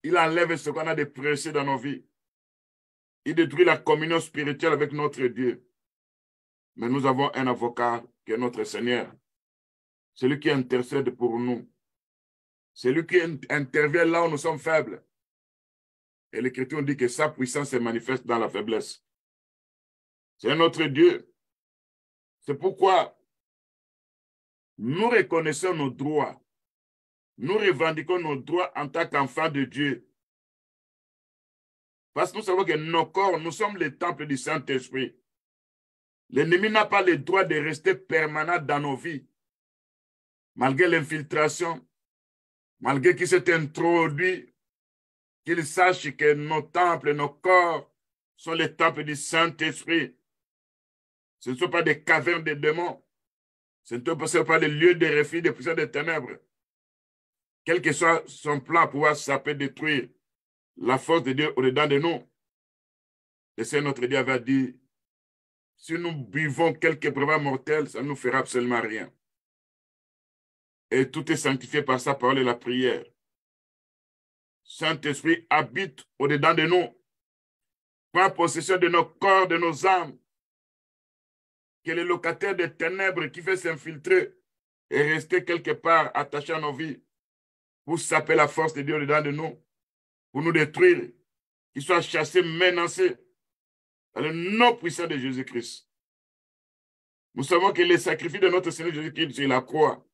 il enlève ce qu'on a de précieux dans nos vies. Il détruit la communion spirituelle avec notre Dieu. Mais nous avons un avocat qui est notre Seigneur. Celui qui intercède pour nous. Celui qui intervient là où nous sommes faibles. Et l'Écriture dit que sa puissance se manifeste dans la faiblesse. C'est notre Dieu. C'est pourquoi nous reconnaissons nos droits. Nous revendiquons nos droits en tant qu'enfants de Dieu. Parce que nous savons que nos corps, nous sommes les temples du Saint-Esprit. L'ennemi n'a pas le droit de rester permanent dans nos vies. Malgré l'infiltration, malgré qu'il s'est introduit, qu'il sache que nos temples, nos corps sont les temples du Saint-Esprit. Ce ne sont pas des cavernes de démons. Ce ne sont pas des lieux de refuge des puissants des ténèbres. Quel que soit son plan, pouvoir saper, détruire la force de Dieu au-dedans de nous. Le Seigneur notre Dieu avait dit, si nous buvons quelques breuvages mortels, ça ne nous fera absolument rien. Et tout est sanctifié par sa parole et la prière. Saint-Esprit habite au-dedans de nous. Prend possession de nos corps, de nos âmes. Que le locataire des ténèbres qui fait s'infiltrer et rester quelque part attaché à nos vies pour saper la force de Dieu au-dedans de nous, pour nous détruire, qu'il soit chassé, menacé dans le nom puissant de Jésus-Christ. Nous savons que le sacrifice de notre Seigneur Jésus-Christ sur la croix,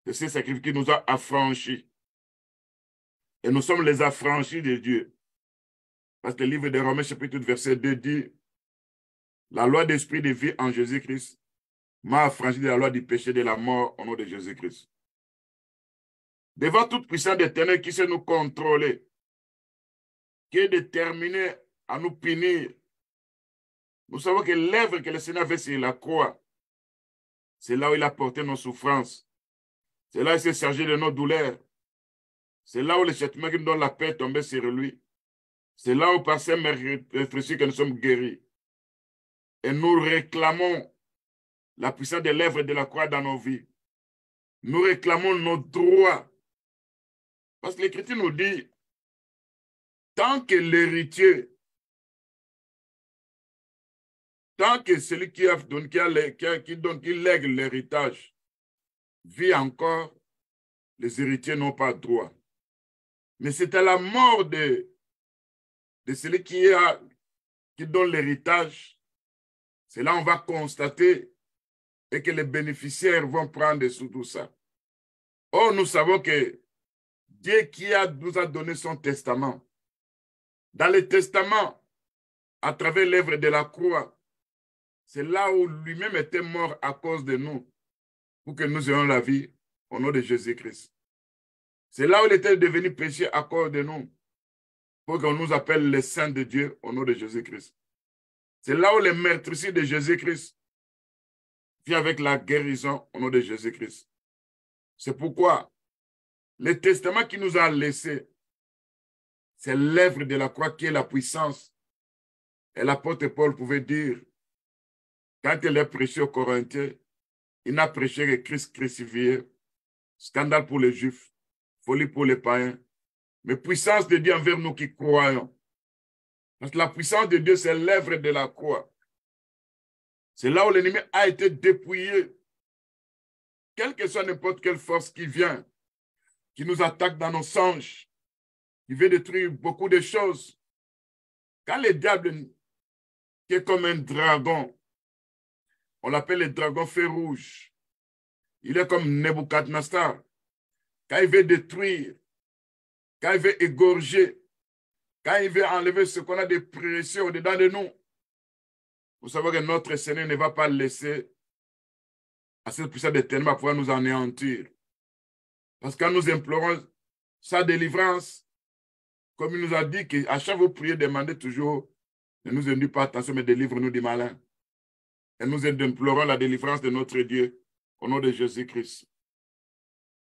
c'est ce sacrifice qui nous a affranchis. Et nous sommes les affranchis de Dieu. Parce que le livre de Romains, chapitre 8, verset 2 dit, la loi d'esprit de vie en Jésus-Christ m'a affranchi de la loi du péché de la mort au nom de Jésus-Christ. Devant toute puissance des ténèbres qui sait nous contrôler, qui est déterminé à nous punir, nous savons que l'œuvre que le Seigneur fait sur la croix, c'est là où il a porté nos souffrances. C'est là où il s'est chargé de nos douleurs. C'est là où le châtiment qui nous donne la paix est tombé sur lui. C'est là où par ses réfléchis que nous sommes guéris. Et nous réclamons la puissance de l'œuvre de la croix dans nos vies. Nous réclamons nos droits. Parce que l'Écriture nous dit, tant que l'héritier, tant que celui qui lègue l'héritage vit encore, les héritiers n'ont pas droit. Mais c'est à la mort de celui qui donne l'héritage, c'est là qu'on va constater et que les bénéficiaires vont prendre sous tout ça. Or, nous savons que Dieu nous a donné son testament. Dans le testament, à travers l'œuvre de la croix, c'est là où lui-même était mort à cause de nous, pour que nous ayons la vie au nom de Jésus-Christ. C'est là où il était devenu péché à cause de nous, pour qu'on nous appelle les saints de Dieu au nom de Jésus-Christ. C'est là où le meurtrisseur de Jésus-Christ vient avec la guérison au nom de Jésus-Christ. C'est pourquoi le testament qu'il nous a laissé, c'est l'œuvre de la croix qui est la puissance. Et l'apôtre Paul pouvait dire, quand il est prêché aux Corinthiens, il n'a prêché que Christ crucifié, scandale pour les Juifs, folie pour les païens, mais puissance de Dieu envers nous qui croyons. Parce que la puissance de Dieu, c'est l'œuvre de la croix. C'est là où l'ennemi a été dépouillé. Quelle que soit n'importe quelle force qui vient qui nous attaque dans nos songes, qui veut détruire beaucoup de choses. Quand le diable, qui est comme un dragon, on l'appelle le dragon feu rouge, il est comme Nebuchadnezzar. Quand il veut détruire, quand il veut égorger, quand il veut enlever ce qu'on a de précieux au-dedans de nous, vous savez que notre Seigneur ne va pas laisser à cette puissance de ténèbres pouvoir nous anéantir. Parce que quand nous implorons sa délivrance, comme il nous a dit qu'à chaque fois que vous priez, demandez toujours, ne nous induis pas attention, mais délivre-nous du malin. Et nous implorons la délivrance de notre Dieu au nom de Jésus-Christ.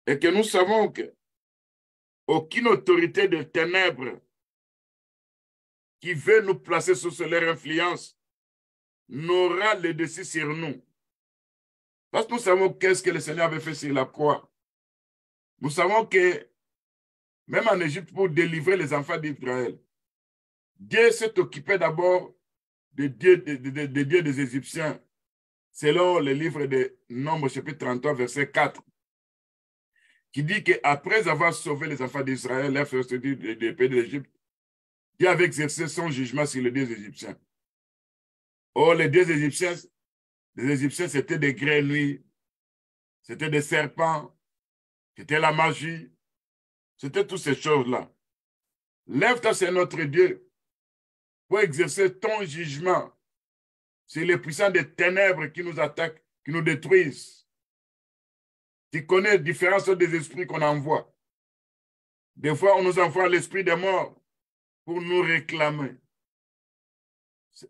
Et que nous savons qu'aucune autorité de ténèbres qui veut nous placer sous leur influence n'aura le dessus sur nous. Parce que nous savons qu'est-ce que le Seigneur avait fait sur la croix. Nous savons que même en Égypte, pour délivrer les enfants d'Israël, Dieu s'est occupé d'abord des dieux des Égyptiens, selon le livre de Nombres, chapitre 33, verset 4, qui dit qu'après avoir sauvé les enfants d'Israël, leur fait sortir du pays de l'Égypte, Dieu avait exercé son jugement sur les dieux égyptiens. Or, les dieux égyptiens, c'était des grenouilles, c'était des serpents, c'était la magie, c'était toutes ces choses-là. Lève-toi, c'est notre Dieu, pour exercer ton jugement sur les puissants des ténèbres qui nous attaquent, qui nous détruisent. Tu connais différentes sortes des esprits qu'on envoie. Des fois, on nous envoie l'esprit des morts pour nous réclamer.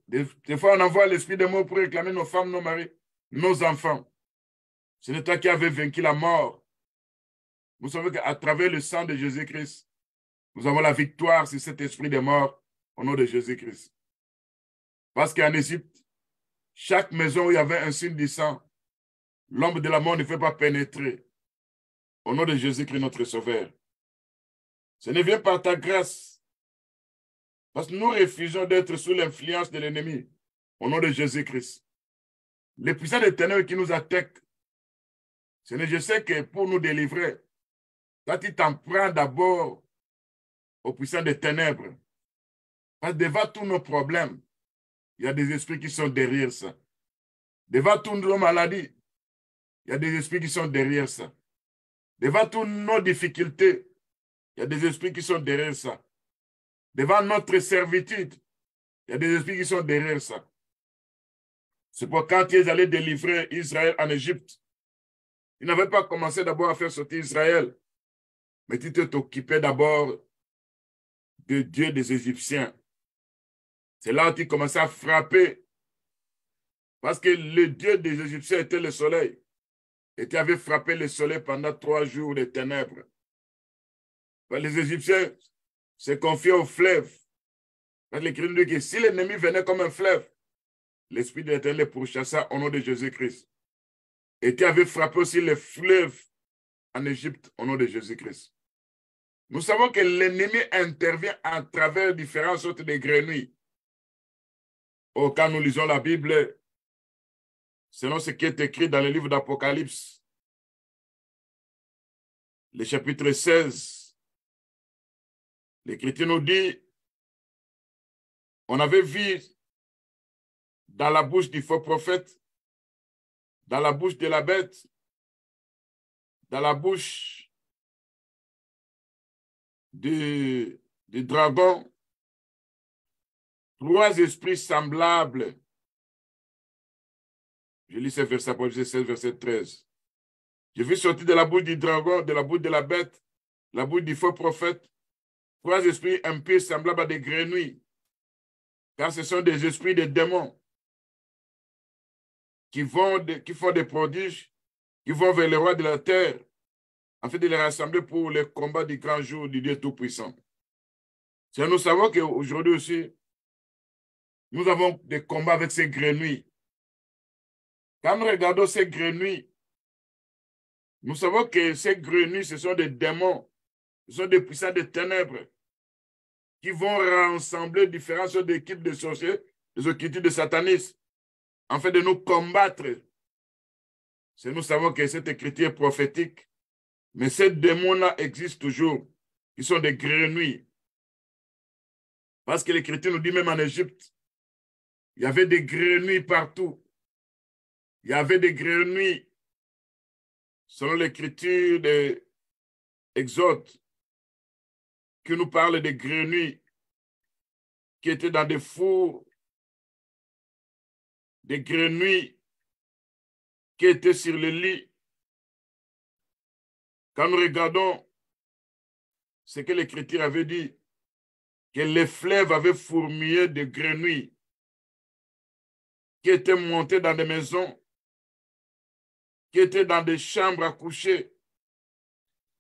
Des fois, on envoie l'esprit des morts pour réclamer nos femmes, nos maris, nos enfants. C'est toi qui avais vaincu la mort. Vous savez qu'à travers le sang de Jésus-Christ, nous avons la victoire sur cet esprit des morts au nom de Jésus-Christ. Parce qu'en Égypte, chaque maison où il y avait un signe du sang, l'ombre de la mort ne fait pas pénétrer. Au nom de Jésus-Christ, notre Sauveur. Ce ne vient par ta grâce. Parce que nous refusons d'être sous l'influence de l'ennemi. Au nom de Jésus-Christ. Les puissants des ténèbres qui nous attaquent, je sais que pour nous délivrer, toi tu t'en prends d'abord aux puissants des ténèbres. Parce que devant tous nos problèmes, il y a des esprits qui sont derrière ça. Devant toutes nos maladies, il y a des esprits qui sont derrière ça. Devant toutes nos difficultés, il y a des esprits qui sont derrière ça. Devant notre servitude, il y a des esprits qui sont derrière ça. C'est pourquoi quand ils allaient délivrer Israël en Égypte, ils n'avaient pas commencé d'abord à faire sortir Israël, mais ils étaient occupés d'abord de Dieu des Égyptiens. C'est là où ils commençaient à frapper, parce que le Dieu des Égyptiens était le soleil, et tu avais frappé le soleil pendant 3 jours de ténèbres. Les Égyptiens se confiaient au fleuve. L'Écriture dit que si l'ennemi venait comme un fleuve, l'Esprit de l'Éternel les pourchassa au nom de Jésus-Christ. Et tu avais frappé aussi le fleuve en Égypte au nom de Jésus-Christ. Nous savons que l'ennemi intervient à travers différentes sortes de grenouilles. Oh, quand nous lisons la Bible, selon ce qui est écrit dans le livre d'Apocalypse, le chapitre 16, l'Écriture nous dit, on avait vu dans la bouche du faux prophète, dans la bouche de la bête, dans la bouche du dragon, 3 esprits semblables. Je lis ce verset, Apocalypse 16, verset 13. J'ai vu sortir de la bouche du dragon, de la bouche de la bête, la bouche du faux prophète, 3 esprits impurs semblables à des grenouilles, car ce sont des esprits de démons qui font des prodiges, qui vont vers les rois de la terre, afin de les rassembler pour le combat du grand jour du Dieu Tout-Puissant. Nous savons qu'aujourd'hui aussi, nous avons des combats avec ces grenouilles. Quand nous regardons ces grenouilles, nous savons que ces grenouilles, ce sont des démons, ce sont des puissants des ténèbres qui vont rassembler différentes sortes d'équipes de sorciers, des occultistes de satanistes, afin de nous combattre. Nous savons que cette écriture est prophétique. Mais ces démons-là existent toujours. Ils sont des grenouilles. Parce que l'Écriture nous dit même en Égypte, il y avait des grenouilles partout. Il y avait des grenouilles. Selon l'Écriture de Exode, qui nous parle des grenouilles qui étaient dans des fours, des grenouilles qui étaient sur le lit. Quand nous regardons ce que l'Écriture avait dit, que les fleuves avaient fourmillé de grenouilles qui étaient montées dans des maisons, qui étaient dans des chambres à coucher,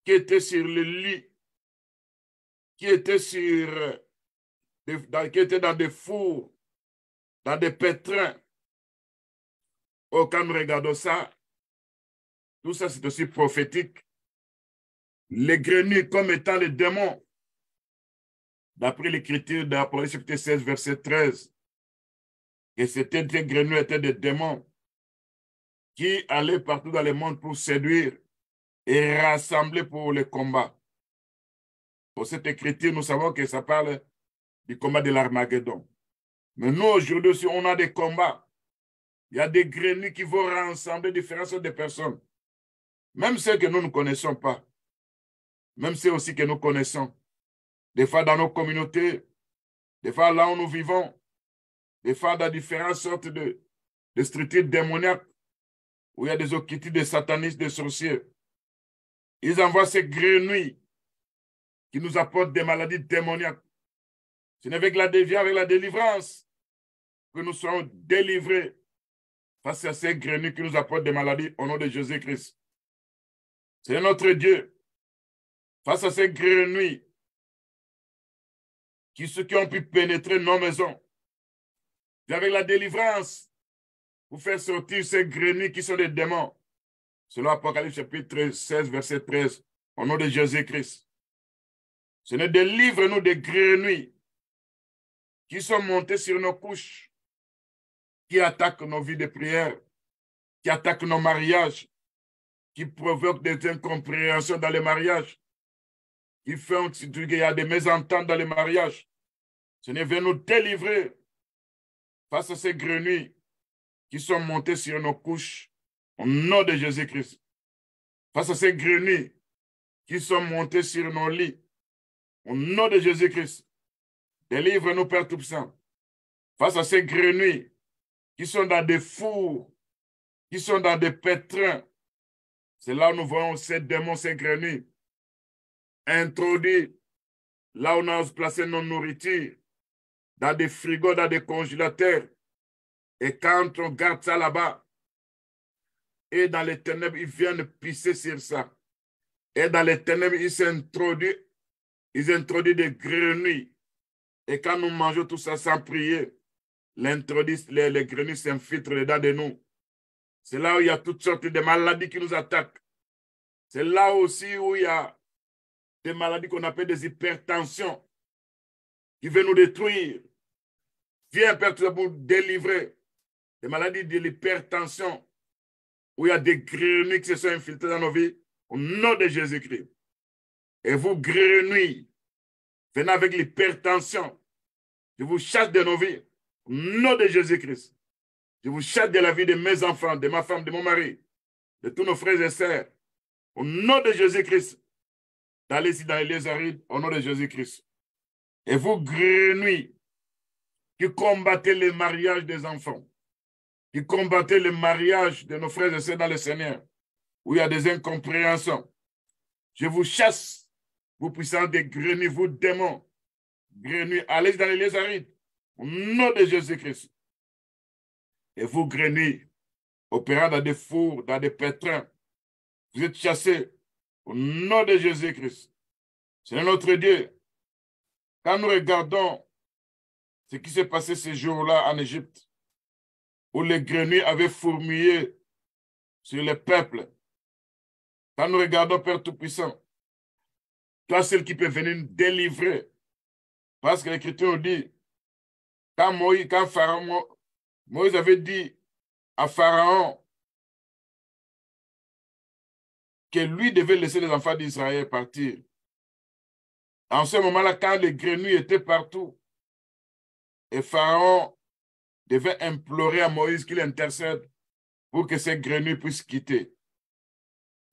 qui étaient sur le lit, qui étaient qui étaient dans des fours, dans des pétrins. Oh, quand nous regardons ça, tout ça c'est aussi prophétique. Les grenouilles comme étant les démons, d'après l'Écriture d'Apocalypse chapitre 16, verset 13, que ces grenouilles étaient des démons qui allaient partout dans le monde pour séduire et rassembler pour le combat. Pour cette écriture, nous savons que ça parle du combat de l'Armageddon. Mais nous, aujourd'hui, si on a des combats, il y a des grenouilles qui vont rassembler différentes sortes de personnes. Même ceux que nous ne connaissons pas. Même ceux aussi que nous connaissons. Des fois dans nos communautés, des fois là où nous vivons, des fois dans différentes sortes de structures démoniaques, où il y a des occultistes, des satanistes, des sorciers. Ils envoient ces grenouilles qui nous apportent des maladies démoniaques. Ce n'est avec la délivrance que nous serons délivrés face à ces grenouilles qui nous apportent des maladies au nom de Jésus-Christ. C'est notre Dieu. Face à ces grenouilles qui ont pu pénétrer nos maisons. Et avec la délivrance, pour faire sortir ces grenouilles qui sont des démons. Selon Apocalypse chapitre 16, verset 13, au nom de Jésus-Christ. Ce n'est délivre-nous des grenouilles qui sont montées sur nos couches, qui attaquent nos vies de prière, qui attaquent nos mariages, qui provoquent des incompréhensions dans les mariages, qui font qu'il y a des mésententes dans les mariages. Ce n'est venu nous délivrer face à ces grenouilles qui sont montées sur nos couches au nom de Jésus-Christ. Face à ces grenouilles qui sont montées sur nos lits au nom de Jésus-Christ. Délivre-nous, Père Tout-Puissant. Face à ces grenouilles qui sont dans des fours, qui sont dans des pétrins. C'est là où nous voyons ces démons, ces grenouilles introduits, là où on a placé nos nourritures, dans des frigos, dans des congélateurs. Et quand on garde ça là-bas, et dans les ténèbres, ils viennent pisser sur ça. Et dans les ténèbres, ils introduisent des grenouilles. Et quand nous mangeons tout ça sans prier, les grenouilles s'infiltrent dedans de nous. C'est là où il y a toutes sortes de maladies qui nous attaquent. C'est là aussi où il y a des maladies qu'on appelle des hypertensions qui veulent nous détruire. Viens, Père, pour nous délivrer des maladies de l'hypertension où il y a des grenouilles qui se sont infiltrées dans nos vies au nom de Jésus-Christ. Et vous, grenouilles, venez avec l'hypertension. Je vous chasse de nos vies au nom de Jésus-Christ. Je vous chasse de la vie de mes enfants, de ma femme, de mon mari, de tous nos frères et sœurs. Au nom de Jésus-Christ. D'aller ici dans les lieux arides, au nom de Jésus-Christ. Et vous, grenouilles, qui combattez le mariage des enfants, qui combattez le mariage de nos frères et sœurs dans le Seigneur, où il y a des incompréhensions. Je vous chasse, vous puissants des grenouilles, vous démons, grenouilles, allez dans les lieux arides, au nom de Jésus-Christ. Et vous, grenouilles, opérant dans des fours, dans des pétrins, vous êtes chassés au nom de Jésus-Christ. C'est notre Dieu. Quand nous regardons ce qui s'est passé ces jours-là en Égypte, où les grenouilles avaient fourmillé sur le peuple, quand nous regardons Père Tout-Puissant, toi seul qui peut venir nous délivrer, parce que l'Écriture nous dit, quand Moïse avait dit à Pharaon, que lui devait laisser les enfants d'Israël partir. En ce moment-là, quand les grenouilles étaient partout, et Pharaon devait implorer à Moïse qu'il intercède pour que ces grenouilles puissent quitter.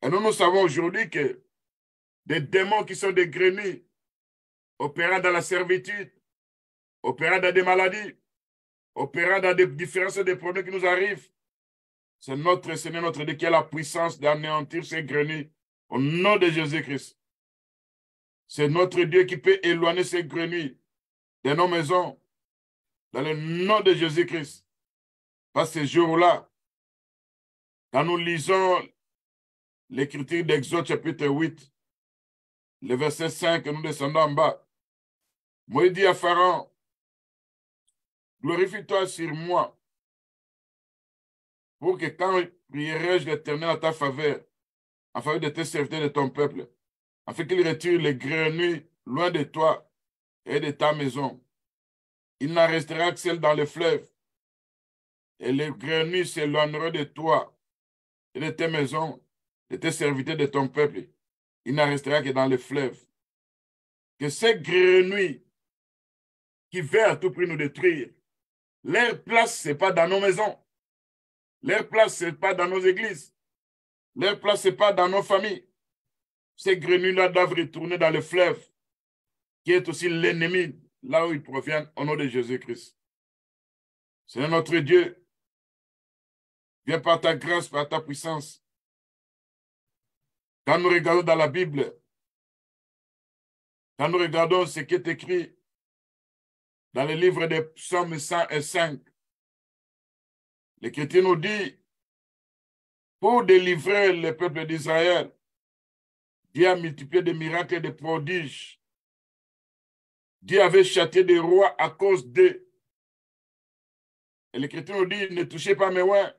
Et nous savons aujourd'hui que des démons qui sont des grenouilles, opérant dans la servitude, opérant dans des maladies, opérant dans des différences des problèmes qui nous arrivent, c'est notre Seigneur, notre Dieu, qui a la puissance d'anéantir ces grenouilles au nom de Jésus-Christ. C'est notre Dieu qui peut éloigner ces grenouilles de nos maisons dans le nom de Jésus-Christ. Parce que ces jours-là, quand nous lisons l'écriture d'Exode chapitre 8, le verset 5, nous descendons en bas, Moïse dit à Pharaon, glorifie-toi sur moi, pour que quand prierai-je l'Éternel à ta faveur, en faveur de tes serviteurs de ton peuple, afin qu'il retire les grenouilles loin de toi et de ta maison. Il n'en restera que celles dans le fleuve, et les grenouilles s'éloigneront de toi et de tes maisons, de tes serviteurs de ton peuple. Il n'en restera que dans le fleuve. Que ces grenouilles qui veulent à tout prix nous détruire, leur place, ce n'est pas dans nos maisons. Leur place, ce n'est pas dans nos églises. Leur place, ce n'est pas dans nos familles. Ces grenouilles-là doivent retourner dans le fleuve, qui est aussi l'ennemi, là où ils proviennent, au nom de Jésus-Christ. Seigneur notre Dieu, viens par ta grâce, par ta puissance. Quand nous regardons dans la Bible, quand nous regardons ce qui est écrit dans le livre des Psaumes 105, l'Écriture nous dit, pour délivrer le peuple d'Israël, Dieu a multiplié des miracles et des prodiges. Dieu avait châtié des rois à cause d'eux. Et l'Écriture nous dit, ne touchez pas mes oins,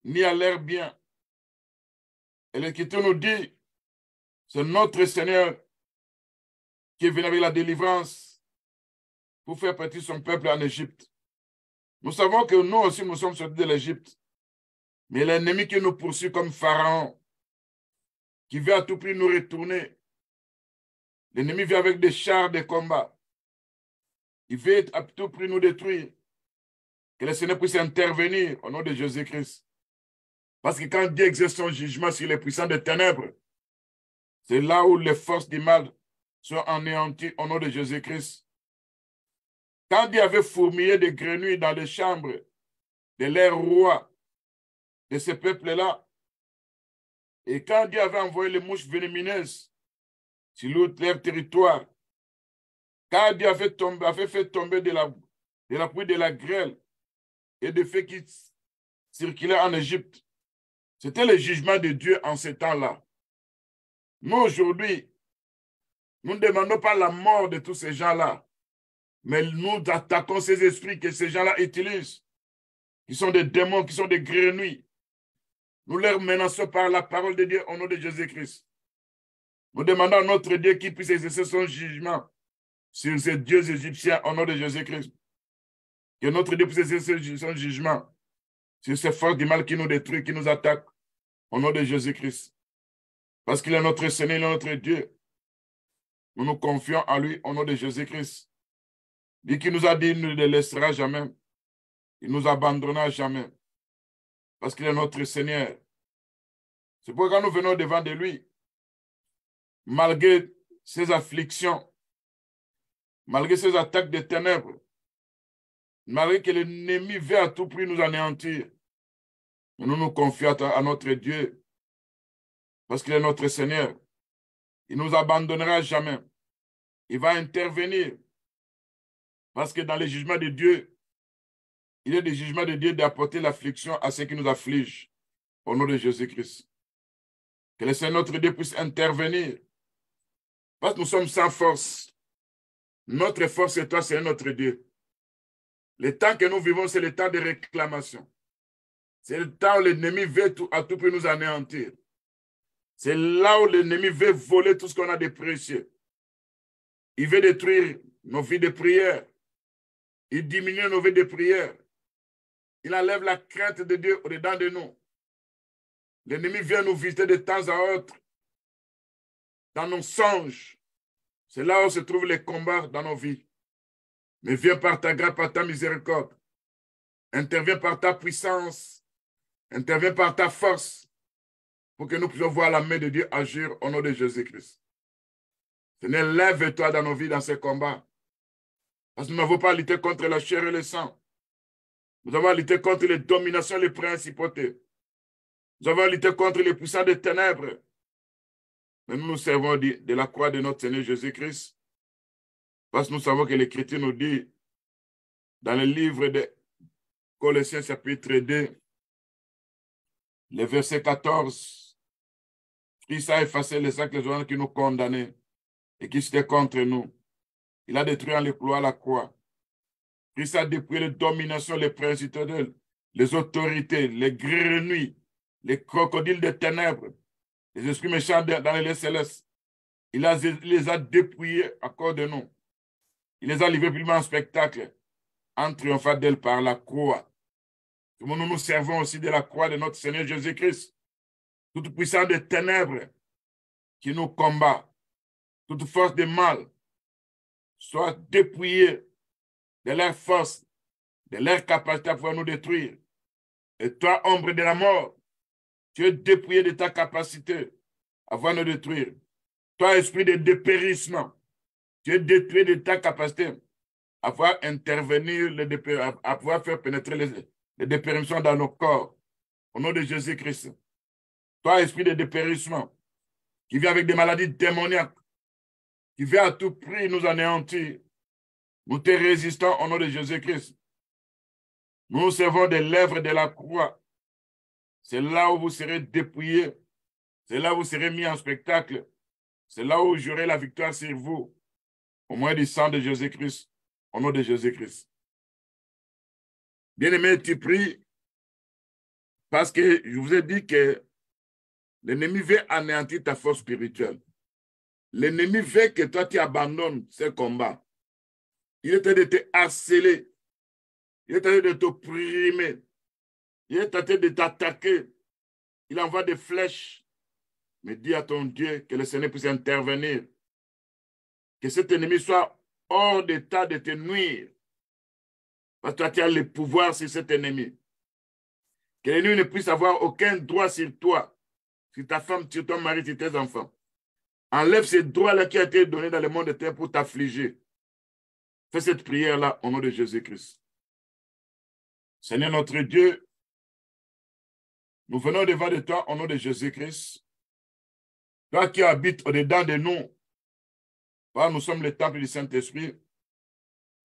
ni à l'air bien. Et l'Écriture nous dit, c'est notre Seigneur qui est venu avec la délivrance pour faire partir son peuple en Égypte. Nous savons que nous aussi, nous sommes sortis de l'Égypte. Mais l'ennemi qui nous poursuit comme Pharaon, qui veut à tout prix nous retourner, l'ennemi vient avec des chars de combat. Il veut à tout prix nous détruire. Que le Seigneur puisse intervenir au nom de Jésus-Christ. Parce que quand Dieu exerce son jugement sur les puissants des ténèbres, c'est là où les forces du mal sont anéanties au nom de Jésus-Christ. Quand Dieu avait fourmillé des grenouilles dans les chambres de leurs rois, de ce peuple-là, et quand Dieu avait envoyé les mouches vénémineuses sur leur territoire, quand Dieu avait fait tomber de la pluie, de la grêle et des feux qui circulaient en Égypte, c'était le jugement de Dieu en ce temps-là. Nous, aujourd'hui, nous ne demandons pas la mort de tous ces gens-là, mais nous attaquons ces esprits que ces gens-là utilisent, qui sont des démons, qui sont des grenouilles. Nous leur menaçons par la parole de Dieu au nom de Jésus-Christ. Nous demandons à notre Dieu qu'il puisse exercer son jugement sur ces dieux égyptiens au nom de Jésus-Christ. Que notre Dieu puisse exercer son jugement sur ces forces du mal qui nous détruisent, qui nous attaquent au nom de Jésus-Christ. Parce qu'il est notre Seigneur, il est notre Dieu. Nous nous confions en lui au nom de Jésus-Christ. Lui qui nous a dit, il ne le laissera jamais. Il ne nous abandonnera jamais. Parce qu'il est notre Seigneur. C'est pourquoi nous venons devant de lui, malgré ses afflictions, malgré ses attaques de ténèbres, malgré que l'ennemi veut à tout prix nous anéantir. Nous nous confions à notre Dieu, parce qu'il est notre Seigneur. Il ne nous abandonnera jamais. Il va intervenir, parce que dans les jugements de Dieu, il est des jugements de Dieu d'apporter l'affliction à ceux qui nous affligent, au nom de Jésus-Christ. Que le Seigneur notre Dieu puisse intervenir, parce que nous sommes sans force. Notre force, c'est toi, c'est notre Dieu. Le temps que nous vivons, c'est le temps de réclamation. C'est le temps où l'ennemi veut à tout prix nous anéantir. C'est là où l'ennemi veut voler tout ce qu'on a de précieux. Il veut détruire nos vies de prière. Il diminue nos vies de prière. Il enlève la crainte de Dieu au-dedans de nous. L'ennemi vient nous visiter de temps à autre dans nos songes. C'est là où se trouvent les combats dans nos vies. Mais viens par ta grâce, par ta miséricorde. Interviens par ta puissance. Interviens par ta force pour que nous puissions voir la main de Dieu agir au nom de Jésus-Christ. Seigneur, lève-toi dans nos vies dans ces combats. Parce que nous n'avons pas à lutter contre la chair et le sang. Nous avons à lutter contre les dominations et les principautés. Nous avons à lutter contre les puissants des ténèbres. Mais nous nous servons de la croix de notre Seigneur Jésus-Christ. Parce que nous savons que l'Écriture nous dit dans le livre de Colossiens chapitre 2, le verset 14, Christ a effacé les actes qui nous condamnaient et qui étaient contre nous. Il a détruit en l'écloix la croix. Christ a dépouillé les dominations, les principautés, les autorités, les grenouilles, les crocodiles des ténèbres, les esprits méchants dans les lieux célestes. Il les a dépouillés à cause de nous. Il les a livrés publiquement en spectacle, en triomphant d'elle par la croix. Nous nous servons aussi de la croix de notre Seigneur Jésus-Christ. Toute puissance des ténèbres qui nous combat, toute force de mal, soit dépouillée de leur force, de leur capacité à pouvoir nous détruire. Et toi, ombre de la mort, tu es dépouillé de ta capacité à pouvoir nous détruire. Toi, esprit de dépérissement, tu es dépouillé de ta capacité à pouvoir intervenir, à pouvoir faire pénétrer les dépérissements dans nos corps. Au nom de Jésus-Christ. Toi, esprit de dépérissement, qui vient avec des maladies démoniaques, qui vient à tout prix nous anéantir, nous te résistons au nom de Jésus-Christ. Nous nous servons des lèvres de la croix. C'est là où vous serez dépouillés. C'est là où vous serez mis en spectacle. C'est là où j'aurai la victoire sur vous. Au moyen du sang de Jésus-Christ. Au nom de Jésus-Christ. Bien-aimé, tu pries parce que je vous ai dit que l'ennemi veut anéantir ta force spirituelle. L'ennemi veut que toi, tu abandonnes ce combat. Il est en train de te harceler. Il est en train de t'opprimer. Il est en train de t'attaquer. Il envoie des flèches. Mais dis à ton Dieu que le Seigneur puisse intervenir. Que cet ennemi soit hors d'état de te nuire. Parce que toi, tu as le pouvoir sur cet ennemi. Que l'ennemi ne puisse avoir aucun droit sur toi, sur ta femme, sur ton mari, sur tes enfants. Enlève ce droit-là qui a été donné dans le monde de terre pour t'affliger. Fais cette prière-là au nom de Jésus-Christ. Seigneur notre Dieu, nous venons devant de toi au nom de Jésus-Christ. Toi qui habites au-dedans de nous, nous sommes le temple du Saint-Esprit,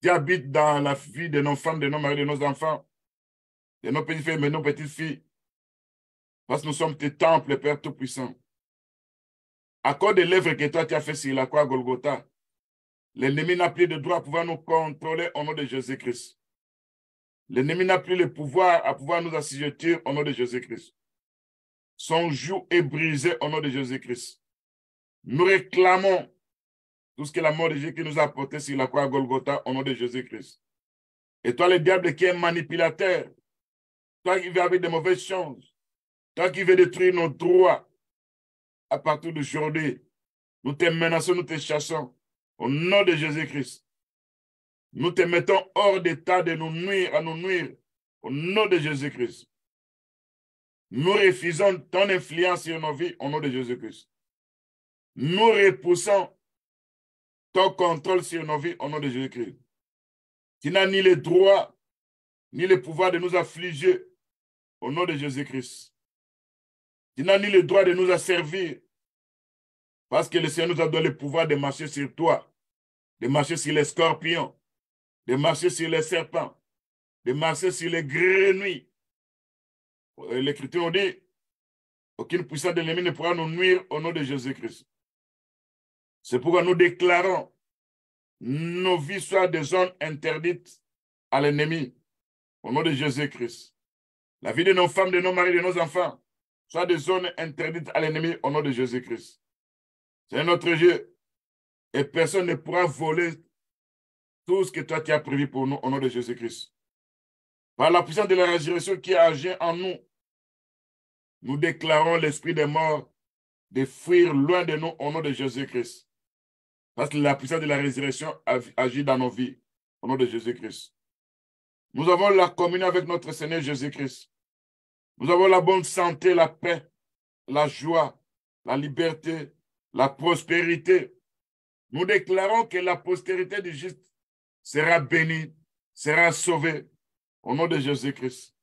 qui habite dans la vie de nos femmes, de nos maris, de nos enfants, de nos petites filles et de nos petites filles, parce que nous sommes tes temples, Père Tout-Puissant. À cause de l'œuvre que toi tu as fait sur la croix Golgotha, l'ennemi n'a plus de droit à pouvoir nous contrôler au nom de Jésus-Christ. L'ennemi n'a plus le pouvoir à pouvoir nous assujettir au nom de Jésus-Christ. Son joug est brisé au nom de Jésus-Christ. Nous réclamons tout ce que la mort de Jésus nous a apporté sur la croix Golgotha au nom de Jésus-Christ. Et toi, le diable qui est manipulateur, toi qui veux avec de mauvaises choses, toi qui veux détruire nos droits, à partir d'aujourd'hui, nous te menaçons, nous te chassons au nom de Jésus-Christ. Nous te mettons hors d'état de nous nuire, à nous nuire au nom de Jésus-Christ. Nous refusons ton influence sur nos vies au nom de Jésus-Christ. Nous repoussons ton contrôle sur nos vies au nom de Jésus-Christ. Tu n'as ni le droit, ni le pouvoir de nous affliger au nom de Jésus-Christ. Tu n'as ni le droit de nous asservir parce que le Seigneur nous a donné le pouvoir de marcher sur toi, de marcher sur les scorpions, de marcher sur les serpents, de marcher sur les grenouilles. L'Écriture dit, aucune puissance de l'ennemi ne pourra nous nuire au nom de Jésus-Christ. C'est pourquoi nous déclarons nos vies soient des zones interdites à l'ennemi au nom de Jésus-Christ. La vie de nos femmes, de nos maris, de nos enfants soit des zones interdites à l'ennemi au nom de Jésus-Christ. C'est notre Dieu. Et personne ne pourra voler tout ce que toi tu as prévu pour nous au nom de Jésus-Christ. Par la puissance de la résurrection qui a agi en nous, Nous déclarons l'esprit des morts de fuir loin de nous au nom de Jésus-Christ. Parce que la puissance de la résurrection agit dans nos vies au nom de Jésus-Christ. Nous avons la communion avec notre Seigneur Jésus-Christ. Nous avons la bonne santé, la paix, la joie, la liberté, la prospérité. Nous déclarons que la postérité du juste sera bénie, sera sauvée au nom de Jésus-Christ.